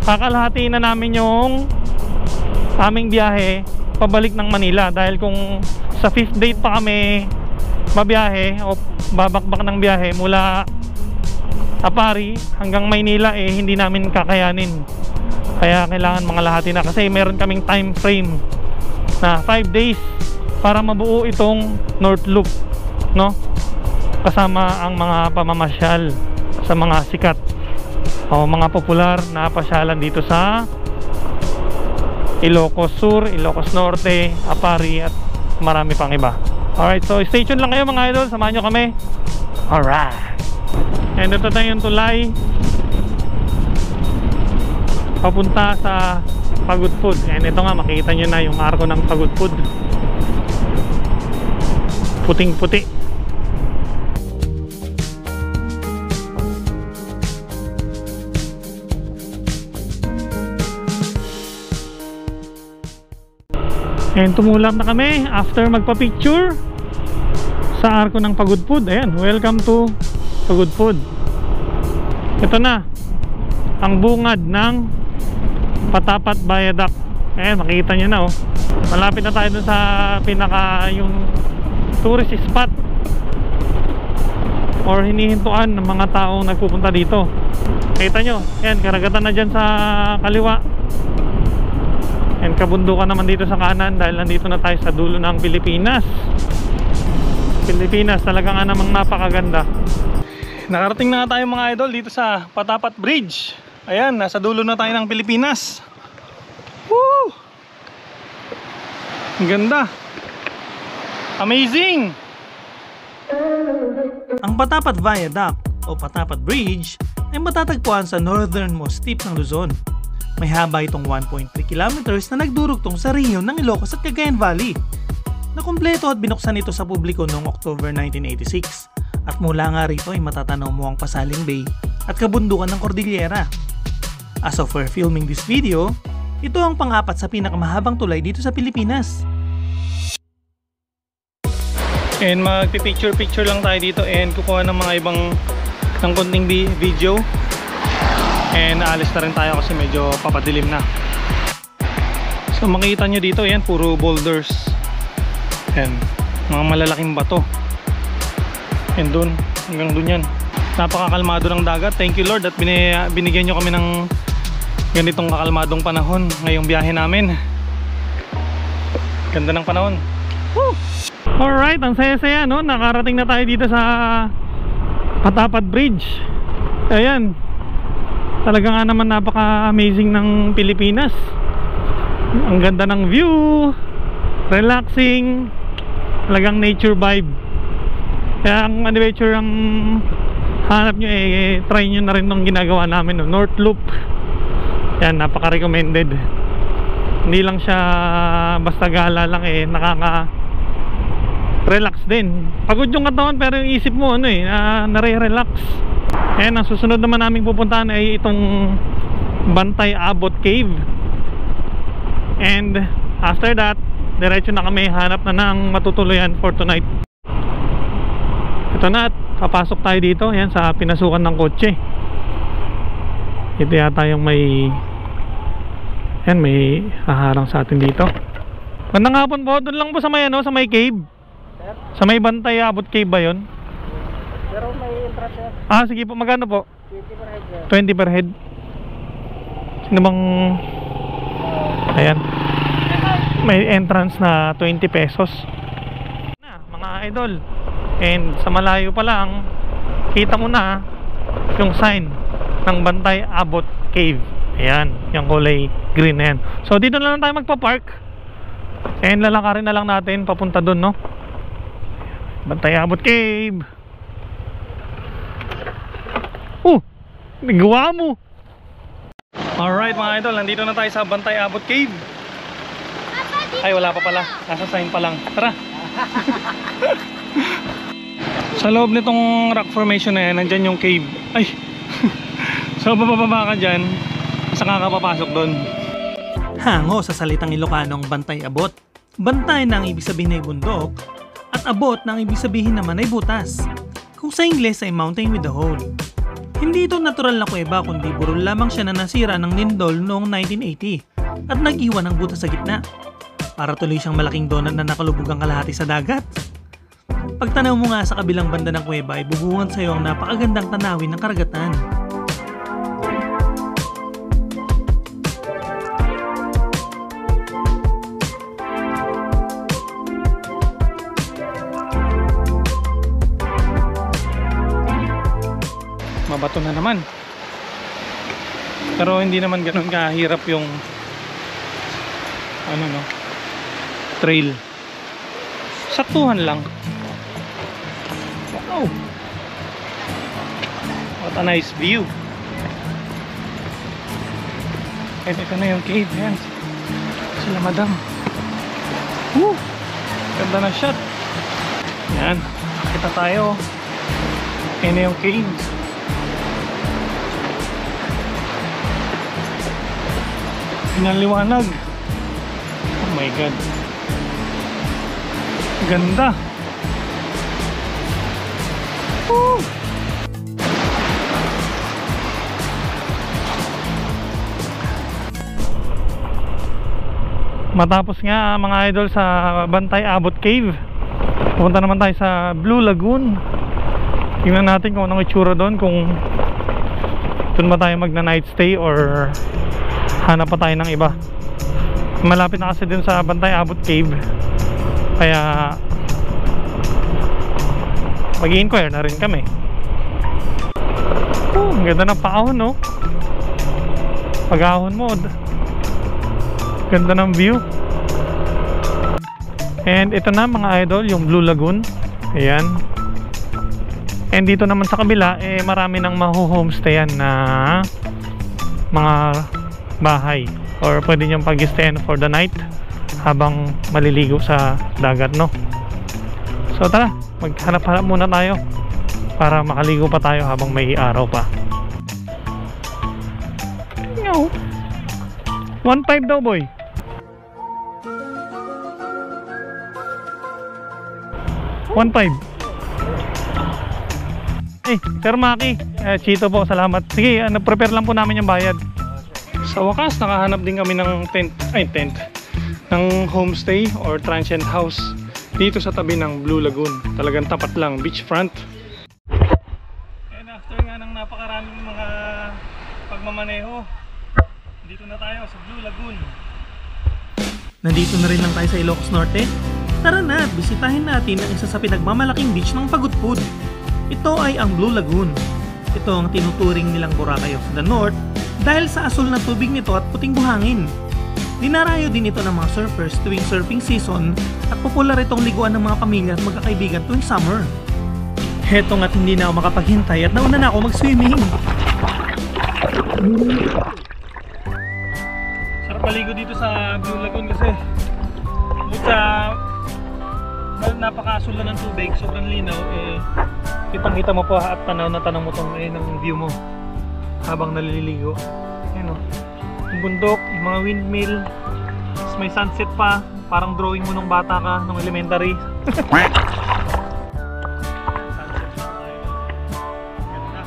kakalahatiin na namin yung aming biyahe pabalik ng Manila, dahil kung sa 5th date pa kami babiyahe o babakbak ng biyahe mula Apari hanggang Maynila, hindi namin kakayanin. Kaya kailangan mga lahati na, kasi meron kaming time frame na 5 days para mabuo itong North Loop, no? Kasama ang mga pamamasyal sa mga sikat o mga popular na pasyalan dito sa Ilocos Sur, Ilocos Norte, Apari at marami pang iba. Alright, so stay tuned lang kayo mga idol, samahan nyo kami. Alright, and ito tayo yung tulay papunta sa Pagod Food. And ito nga, makikita nyo na yung arko ng Pagod Food, puting puti. And tumulak na kami after magpa-picture sa arko ng Pagod Food. Ayan, welcome to Pagod Food. Ito na ang bungad ng Patapat Viaduct. Ayan, makikita nyo na oh. Malapit na tayo dun sa pinaka yung tourist spot or hinihintuan ng mga taong nagpupunta dito. Kita nyo, ayan, karagatan na dyan sa kaliwa. And kabundukan naman dito sa kanan, dahil nandito na tayo sa dulo ng Pilipinas. Pilipinas talaga nga namang napakaganda. Nakarating na nga tayo mga idol dito sa Patapat Bridge. Ayan, nasa dulo na tayo ng Pilipinas. Woo! Ang ganda. Amazing! Ang Patapat Viaduct o Patapat Bridge ay matatagpuan sa northernmost tip ng Luzon. May haba itong 1.3 kilometers na nagdurugtong sa rehiyon ng Ilocos at Cagayan Valley. Nakumpleto at binuksan ito sa publiko noong October 1986. At mula nga rito ay matatanaw mo ang Pasaling Bay at kabundukan ng Cordillera. As of we're filming this video, ito ang pang-apat sa pinakamahabang tulay dito sa Pilipinas. And magpipicture-picture lang tayo dito and kukuha ng mga ibang ng konting video. And aalis na rin tayo kasi medyo papadilim na. So makita nyo dito, yan, puro boulders. Yan, mga malalaking bato. And dun, hanggang dun yan. Napakakalmado ng dagat. Thank you Lord at binigyan nyo kami ng ganitong kakalmadong panahon ngayong biyahe namin. Ganda ng panahon. Woo! Alright, ang saya-saya, no? Nakarating na tayo dito sa Patapat Bridge. Ayan, talaga nga naman napaka-amazing ng Pilipinas. Ang ganda ng view, relaxing, talagang nature vibe. Kaya ang adventure ang hanap nyo, try nyo na rin nung ginagawa namin, no? North Loop. Yan, napaka-recommended. Hindi lang siya basta gala lang, nakaka-relax din. Pagod yung katawan pero yung isip mo nare-relax. Ayan, ang susunod naman naming pupuntahan ay itong Bantay Abot Cave. And after that, diretso na kami, hanap na ng matutuluyan for tonight. Ito na, at papasok tayo dito. Ayan, sa pinasukan ng kotse. Ito yata yung may haharang sa atin dito. Magandang hapon po, doon lang po sa may sa may cave. Sa may Bantay Abot Cave ba yun? Pero may entrance sir. Ah, sige po. Magkano po? 20 per head sir. 20 per head. Sino bang... Ayan. May entrance na 20 pesos. Na, mga idol. And sa malayo pa lang, kita mo na yung sign ng Bantay Abot Cave. Ayan, yung kulay green na yan. So dito na lang tayo magpa-park. And lalakarin na lang natin papunta dun, no? Bantay Abot Cave. Nagawa mo. Alright mga idol, nandito na tayo sa Bantay Abot Cave. Ay, wala pa pala. Nasa sign pa lang. Tara. Sa loob nitong rock formation na yan, nandyan yung cave. Ay. So bababa ka dyan, saka ka papasok doon. Hango sa salitang Ilocanong Bantay Abot. Bantay na ang ibig sabihin ay bundok, At abot na ang ibig sabihin naman ay butas, kung sa Ingles ay mountain with a hole. Hindi ito natural na kuweba kundi burol lamang siya na nasira ng lindol noong 1980 at nag-iwan ng butas sa gitna. Para tuloy siyang malaking donut na nakalubog ang kalahati sa dagat. Pagtanaw mo nga sa kabilang banda ng kuweba ay bubungan sa iyo ang napakagandang tanawin ng karagatan. Mabato na naman. Pero hindi naman ganun kahirap yung trail. Saktuhan lang. Wow. What a nice view. And ito na yung cave. Yan. Sila madam. Woo! Ganda na shot. Yan. Kita tayo. Yan na yung cave. Pinaliwanag. Oh my god. Ganda. Woo! Matapos nga mga idol sa Bantay Abot Cave, pupunta naman tayo sa Blue Lagoon. Tingnan natin kung anong itsura doon, kung doon ba tayo magna night stay or hanap pa tayo ng iba. Malapit na kasi dun sa Bantay Abot Cave, kaya mag-i-inquire na rin kami. Oh, ang ganda ng paahon, no? Pag-ahon mo, ganda ng view. And ito na mga idol, yung Blue Lagoon. Ayan. And dito naman sa kabila, marami nang maho-homestayan na mga bahay, or pwede niyong pag-stayan for the night habang maliligo sa dagat, no? So tara, maghanap-hanap muna tayo para makaligo pa tayo habang may araw pa. 1.5 daw, boy. Sir Maki, Chito po, salamat. Sige, prepare lang po namin yung bayad. Sa wakas, nakahanap din kami ng tent ng homestay or transient house dito sa tabi ng Blue Lagoon. Talagang tapat lang, beachfront. And after nga ng napakaraming mga pagmamaneho, dito na tayo sa Blue Lagoon. Nandito na rin lang tayo sa Ilocos Norte. Tara na at bisitahin natin ang isa sa pinagmamalaking beach ng Pagudpud. Ito ay ang Blue Lagoon. Ito ang tinuturing nilang Boracay of the North dahil sa asul na tubig nito at puting buhangin. Dinarayo din ito ng mga surfers tuwing surfing season at popular itong liguan ng mga pamilya at magkakaibigan tuwing summer. Heto nga't hindi na ako makapaghintay at nauna na ako mag-swimming. Sarap maligo dito sa Blue Lagoon kasi napaka-asul na ng tubig, sobrang linaw, kitang-kita mo pa at tanaw na tanaw mo itong ng view mo habang naliligo. Ayan o, yung bundok, yung mga windmill, tapos may sunset pa, parang drawing mo nung bata ka, nung elementary. Sunset pa tayo. Ganda.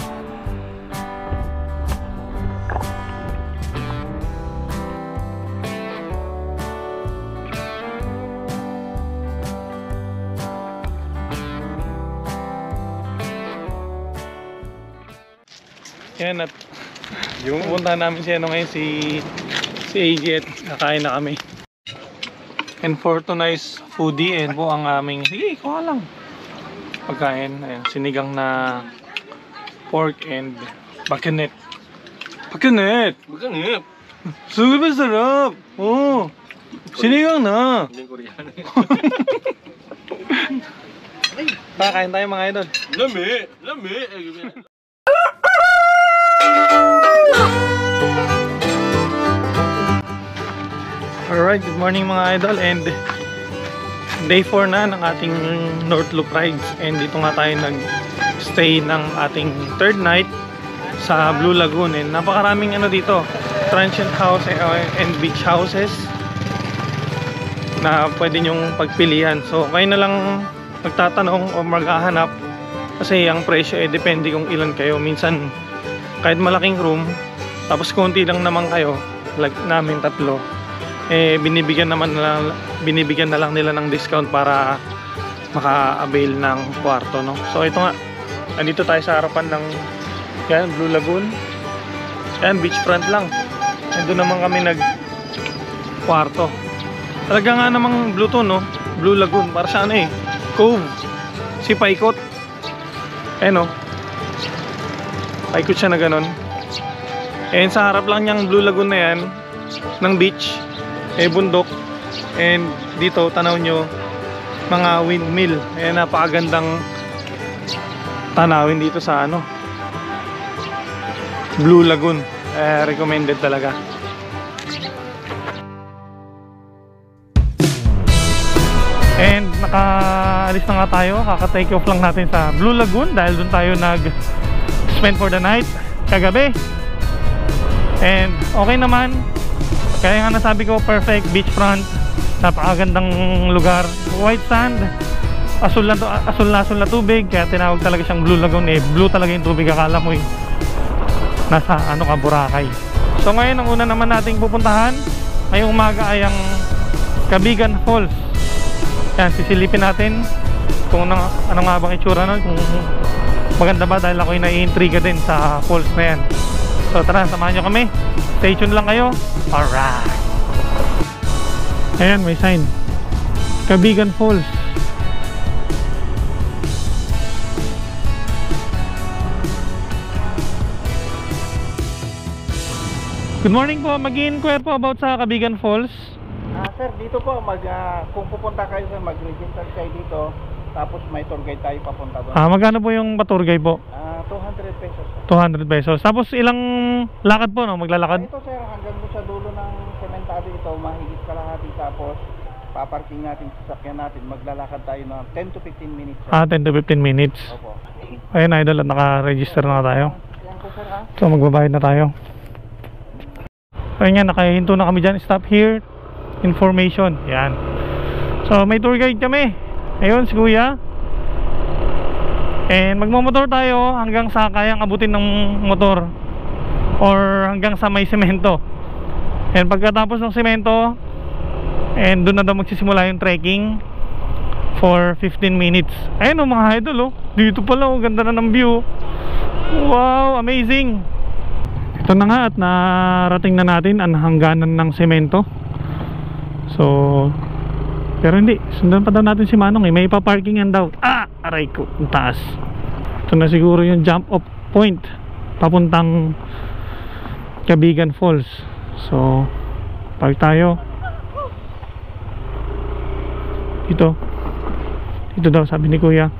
Yan, at yung punta namin si ngayon, si AJ, at kakain na kami. And for tonight's foodie, and po ang aming, sige, kuha lang pagkain. Ayan, sinigang na pork and baconet. Baconet! Super sarap! Oh, sinigang na! Hindi Koreano. Kain tayo mga idol. Lami! Alright, good morning mga idol, and day 4 na ng ating North Loop rides, and dito nga tayo nag-stay ng ating third night sa Blue Lagoon. And napakaraming dito, transient house and beach houses na pwede nyong pagpilian. So kayo na lang magtatanong o maghahanap, kasi ang presyo depende kung ilan kayo. Minsan kahit malaking room tapos konti lang naman kayo, like namin 3, binibigyan na lang nila ng discount para maka-avail ng kwarto, no? So ito nga, andito tayo sa harapan ng yan, Blue Lagoon. Yan, beachfront lang. Nandun naman kami kwarto. Talaga nga namang blue to, no? Blue Lagoon, para sa cove, si paikot. No, paikot siya na ganon. And sa harap lang niyang Blue Lagoon na yan, ng beach, bundok. And dito, tanaw nyo, mga windmill. Napakagandang tanawin dito sa Blue Lagoon. Recommended talaga. And nakaalis na nga tayo. Kaka-take off lang natin sa Blue Lagoon dahil doon tayo nag-spend for the night kagabi. And okay naman. Kaya nga nasabi ko, perfect beachfront. Napakagandang lugar. White sand. Asul na tubig. Kaya tinawag talaga siyang Blue Lagoon. Blue talaga yung tubig. Akala mo nasa Boracay. So ngayon, ang una naman nating pupuntahan ngayong umaga ay ang Cabigan Falls. Yan, sisilipin natin kung ano nga bang itsura nun, kung maganda ba, dahil ako'y naiintriga din sa falls na yan. So tara, samahan nyo kami. Stay tuned lang kayo. Alright. Ayan, may sign, Cabigan Falls. Good morning po. Mag-i-inquire po about sa Cabigan Falls. Sir, dito po, kung pupunta kayo, sir, mag-register kayo dito. Tapos may tour guide tayo papunta doon. Magkano po yung tour guide po? 200 pesos. 200 pesos. Tapos ilang lakad po, no? Maglalakad? Ito, sir, hanggang doon sa dulo ng sementado ito, mahigit kalahati. Tapos paparking natin, sasakyan natin, maglalakad tayo ng 10 to 15 minutes. Sir. 10 to 15 minutes. Opo. Ayun, idol, at naka-register na tayo. Yan po, sir, ha? So magbabayad na tayo. Ayun nga, nakahinto na kami dyan. Stop here, information. Yan. So may tour guide kami. Ayun, si Kuya. And magmamotor tayo hanggang sa kayang abutin ng motor, or hanggang sa may semento. And pagkatapos ng semento, and doon na daw magsisimula yung trekking for 15 minutes. Ayun o mga idol, dito pala, ganda na ng view. Wow, amazing. Ito na nga, at narating na natin ang hangganan ng semento. So pero hindi, sundan pa daw natin si Manong may ipaparkingan daw. Aray ko, ang taas. Ito na siguro yung jump off point papuntang Cabigan Falls. So park tayo dito daw, sabi ni Kuya.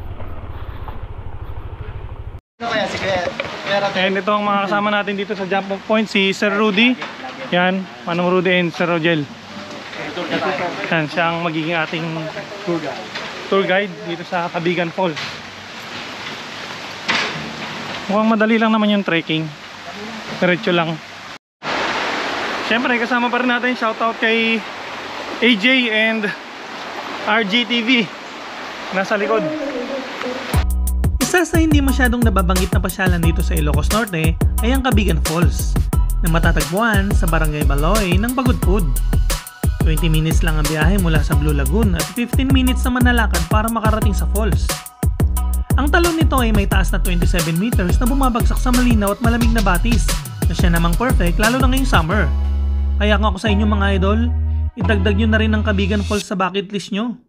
And ito ang mga kasama natin dito sa jump off point, si Sir Rudy. Yan, Manong Rudy and Sir Rogel. Yan, siya ang magiging ating tour guide dito sa Cabigan Falls. Mukhang madali lang naman yung trekking, diretso lang. Siyempre kasama pa rin natin, shoutout kay AJ and RGTV nasa likod. Isa sa hindi masyadong nababanggit na pasyalan dito sa Ilocos Norte ay ang Cabigan Falls, na matatagpuan sa Barangay Baloy ng Pagudpud. 20 minutes lang ang biyahe mula sa Blue Lagoon at 15 minutes naman na lakad para makarating sa falls. Ang talon nito ay may taas na 27 meters na bumabagsak sa malinaw at malamig na batis, na siya namang perfect lalo na ngayong summer. Kaya kung ako sa inyo mga idol, idagdag nyo na rin ang Cabigan Falls sa bucket list nyo.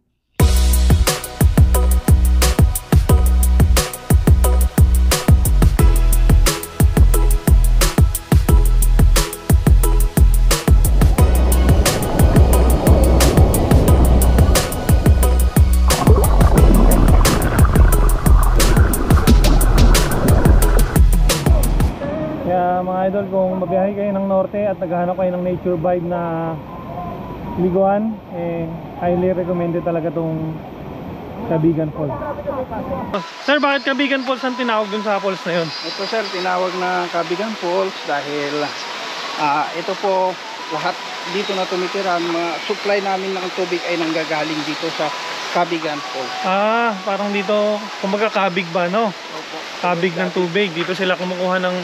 Mga idol, kung mabiyahe kayo ng norte at naghahanap kayo ng nature vibe na liguan, highly recommended talaga tong Cabigan Falls. Sir, bakit Cabigan Falls ang tinawag dun sa falls na yun? Ito, sir, tinawag na Cabigan Falls dahil ito po, lahat dito na tumitiran, supply namin ng tubig ay nanggagaling dito sa Cabigan Falls. Parang dito, kumbaga kabig ba, no? Opo. Kabig ng tubig. Dito sila kumukuha ng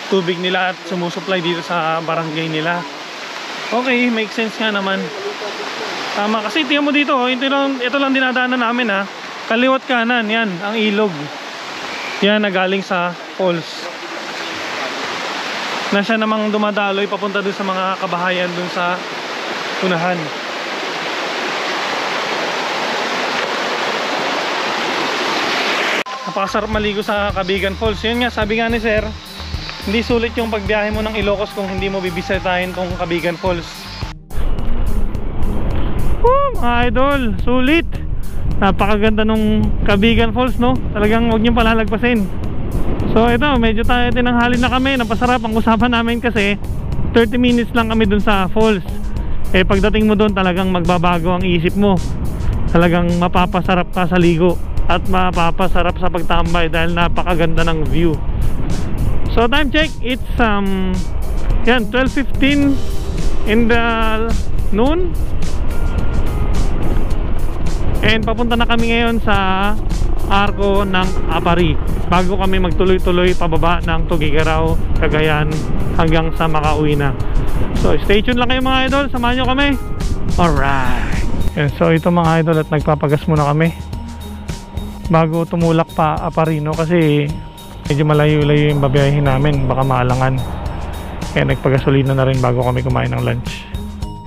tubig nila at sumusupply dito sa barangay nila. Okay, make sense nga naman. Tama, kasi tingnan mo dito, ito lang dinadaanan namin ha. Kaliwat kanan, yan, ang ilog. Yan, nagaling sa falls. Na siya namang dumadaloy papunta dun sa mga kabahayan dun sa unahan. Napakasarap maligo sa Cabigan Falls. Yun nga, sabi nga ni Sir, hindi sulit yung pagbiyahe mo ng Ilocos kung hindi mo bibisitahin tong Cabigan Falls. Mga idol, sulit. Napakaganda nung Cabigan Falls, no? Talagang huwag niyong palalagpasin. So ito, medyo tayo tinanghali na kami. Napasarap ang usapan namin kasi 30 minutes lang kami dun sa falls. Pagdating mo dun, talagang magbabago ang isip mo. Talagang mapapasarap ka sa ligo at mapapasarap sa pagtambay dahil napakaganda ng view. So time check, it's 12:15 in the noon. And papunta na kami ngayon sa Arco ng Apari bago kami magtuloy-tuloy pababa ng Tuguegarao, Cagayan hanggang sa makauwi na. So stay tuned lang kayo mga idol, samahan nyo kami. Alright. So ito mga idol, at nagpapagas muna kami bago tumulak pa Apari, no? Kasi medyo malayo-layo yung babiyahin namin, baka maalangan. Kaya nagpagasolina na rin bago kami kumain ng lunch.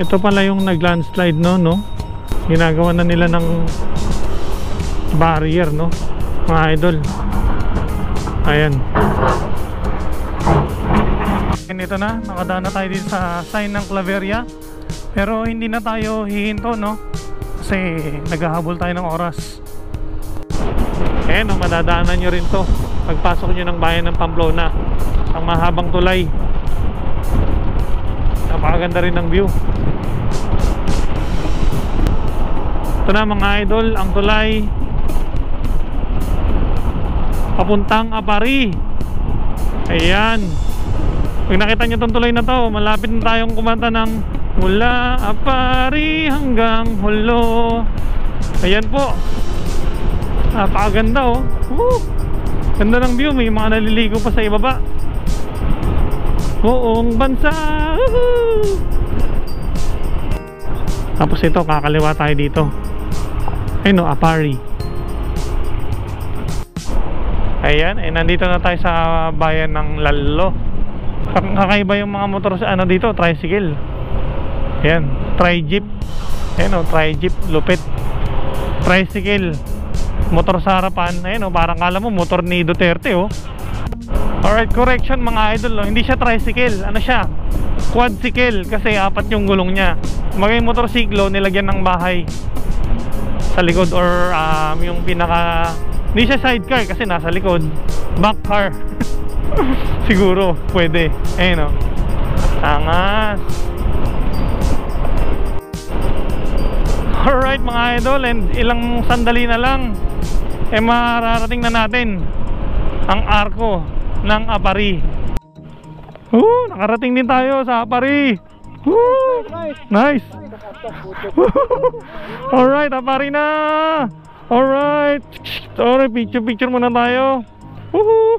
Ito pala yung nag-landslide, no? Ginagawa na nila ng barrier, no? Mga idol. Ayan. And ito na, nakadaan na tayo dito sa sign ng Claveria. Pero hindi na tayo hihinto, no? Kasi naghahabol tayo ng oras. Ayan, madadaanan nyo rin to pagpasok nyo ng bayan ng Pamplona. Ang mahabang tulay. Napakaganda rin ng view. Ito na mga idol, ang tulay papuntang Apari. Ayan. Pag nakita nyo itong tulay na to, malapit na tayong kumanta ng mula Apari hanggang Hulo. Ayan po. Napakaganda, oh. Woo! Ganda ng view, may mga naliligo pa sa ibaba. Buong bansa. Woohoo! Tapos ito, kakaliwa tayo dito. Ayun, no, Apari. Ayan, nandito na tayo sa bayan ng Lalo. Kakaiba yung mga motor sa dito, tricycle. Ayan, tri-jeep. Ayan, no, tri-jeep, lupit. Tricycle, motor sa harapan. Ayan, parang kala mo motor ni Duterte, oh. Alright, correction mga idol, oh. Hindi siya tricycle, ano siya? Quadcycle, kasi 4 yung gulong niya. Magay motorsiklo, nilagyan ng bahay sa likod, or yung pinaka, hindi siya sidecar kasi nasa likod, back car. Siguro, pwede. Ayan, oh. Angas. Alright mga idol, and ilang sandali na lang mararating na natin ang Arco ng Apari. Nakarating din tayo sa Apari. Nice. Alright, Apari na. Alright. Sorry, picture muna tayo. Woohoo.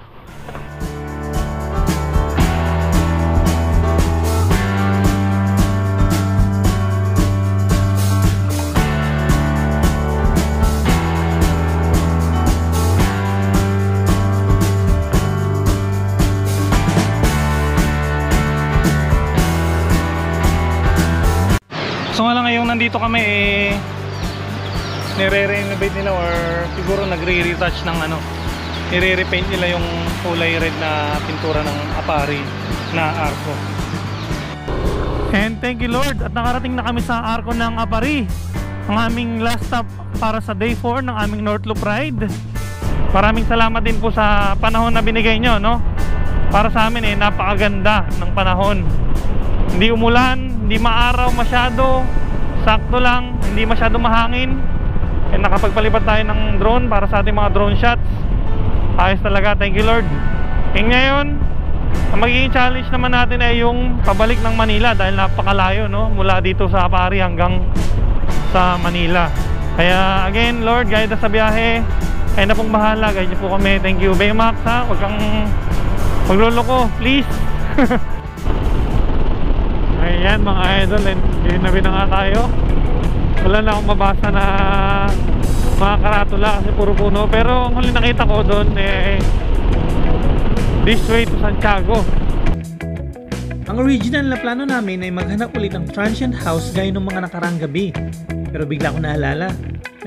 So nga lang ngayong nandito kami nire-renovate nila, or siguro nagre-retouch ng nire-repaint nila yung kulay red na pintura ng Apari na Arco. And thank you Lord, at nakarating na kami sa Arco ng Apari, ang aming last stop para sa day 4 ng aming North Loop ride. Maraming salamat din po sa panahon na binigay nyo, no? Para sa amin napakaganda ng panahon. Hindi umulan, hindi maaraw masyado, sakto lang, hindi masyado mahangin. And nakapagpalipad tayo ng drone para sa ating mga drone shots. Ayos talaga, thank you Lord. And ngayon, ang magiging challenge naman natin ay yung pabalik ng Manila, dahil napakalayo, no? Mula dito sa Apari hanggang sa Manila. Kaya again, Lord, guide us sa biyahe. Kaya na pong bahala, guide niyo po kami. Thank you, Baymax, ha. Huwag kang magloloko, please. Ayan mga idol, ginabi na nga tayo. Wala na akong mabasa na mga karatula kasi puro puno. Pero ang huli nakita ko doon this way to Santiago. Ang original na plano namin ay maghanap ulit ng transient house gaya ng mga nakarang gabi. Pero bigla ko naalala,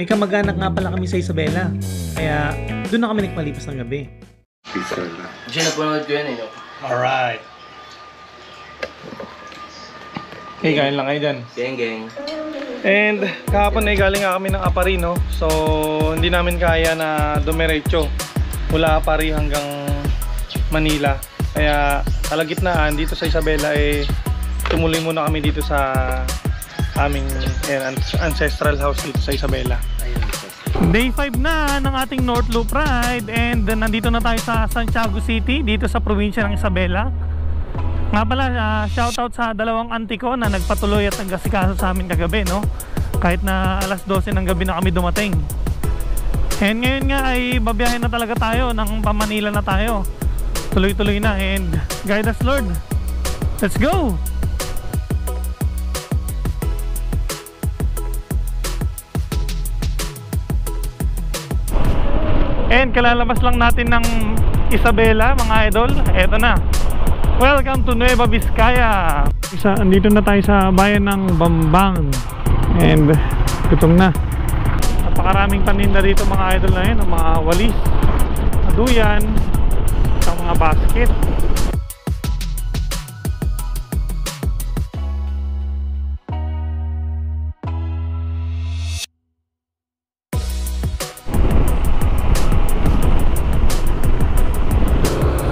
may kamag-anak nga pala kami sa Isabela. Kaya doon na kami nagpalipas ng gabi. Kasi napanood ko yan eh, no? Alright. Okay, kain lang kayo dyan. Geng. And kahapon ay galing nga kami ng Apari, no? So hindi namin kaya na dumiretso mula Apari hanggang Manila. Kaya kalagitnaan dito sa Isabela tumuloy muna kami dito sa aming ancestral house dito sa Isabela. Day 5 na ng ating North Loop ride and nandito na tayo sa Santiago City dito sa probinsya ng Isabela. Nga pala, shoutout sa dalawang auntie ko na nagpatuloy at nagkasikaso sa amin kagabi, no? Kahit na alas 12 ng gabi na kami dumating. And ngayon nga ay babiyahin na talaga tayo, ng pa-Manila na tayo. Tuloy-tuloy na and guide us, Lord. Let's go! And kalalabas lang natin ng Isabela, mga idol. Eto na. Welcome to Nueva Vizcaya. Andito na tayo sa bayan ng Bambang. And gutom na. Napakaraming paninda dito mga idol na yun. Mga walis, aduyan, at mga basket.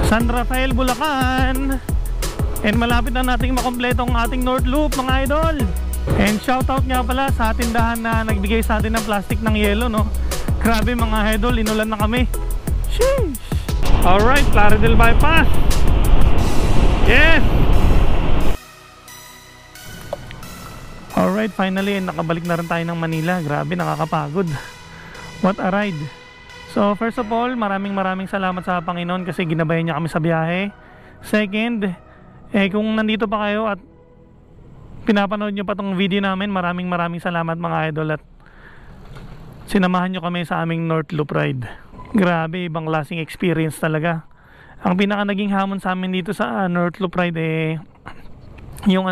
San Rafael, Bulacan. And malapit na nating makompleto ang ating North Loop mga idol. And shoutout nga pala sa tindahan na nagbigay sa atin ng plastic ng yelo, no? Grabe mga idol, inulan na kami. Sheesh! Alright, Plaridel Bypass. Yes! Alright, finally nakabalik na rin tayo ng Manila. Grabe, nakakapagod. What a ride. So first of all, maraming salamat sa Panginoon kasi ginabayan niya kami sa biyahe. Second, kung nandito pa kayo at pinapanood nyo pa tong video namin, maraming salamat mga idol at sinamahan nyo kami sa aming North Loop ride. Grabe, ibang klaseng experience talaga. Ang pinaka naging hamon sa amin dito sa North Loop ride yung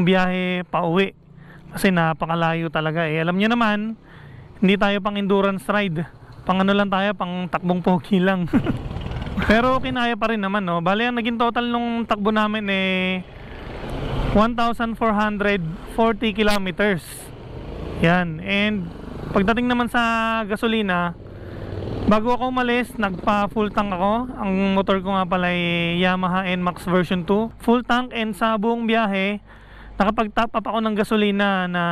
biyahe pa uwi. Kasi napakalayo talaga Alam nyo naman, hindi tayo pang endurance ride. Pang lang tayo, pang takbong pogi lang. Pero kinaya pa rin naman, no? Bale, ang naging total nung takbo namin 1,440 kilometers. Yan. And pagdating naman sa gasolina, bago ako umalis, nagpa full tank ako. Ang motor ko nga pala ay Yamaha NMAX version 2. Full tank, and sa buong biyahe nakapag-top up ako ng gasolina na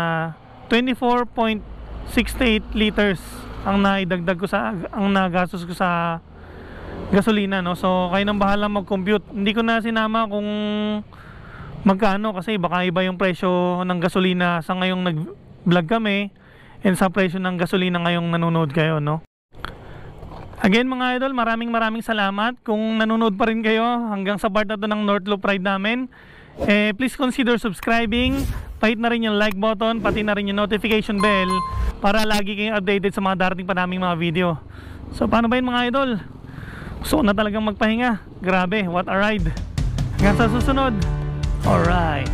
24.68 liters ang naidagdag ko ang nagastos ko sa gasolina, no? So kayo nang bahala mag-compute. Hindi ko na sinama kung magkano kasi baka iba yung presyo ng gasolina sa ngayong nag-vlog kami and sa presyo ng gasolina ngayong nanonood kayo, no? Again mga idol, maraming salamat. Kung nanonood pa rin kayo hanggang sa part na to ng North Loop ride namin, please consider subscribing. Pahit na rin yung like button, pati na rin yung notification bell para lagi kayong updated sa mga darating pa naming mga video. So paano ba yun mga idol? Gusto na talagang magpahinga. Grabe, what a ride. Hanggang sa susunod. Alright.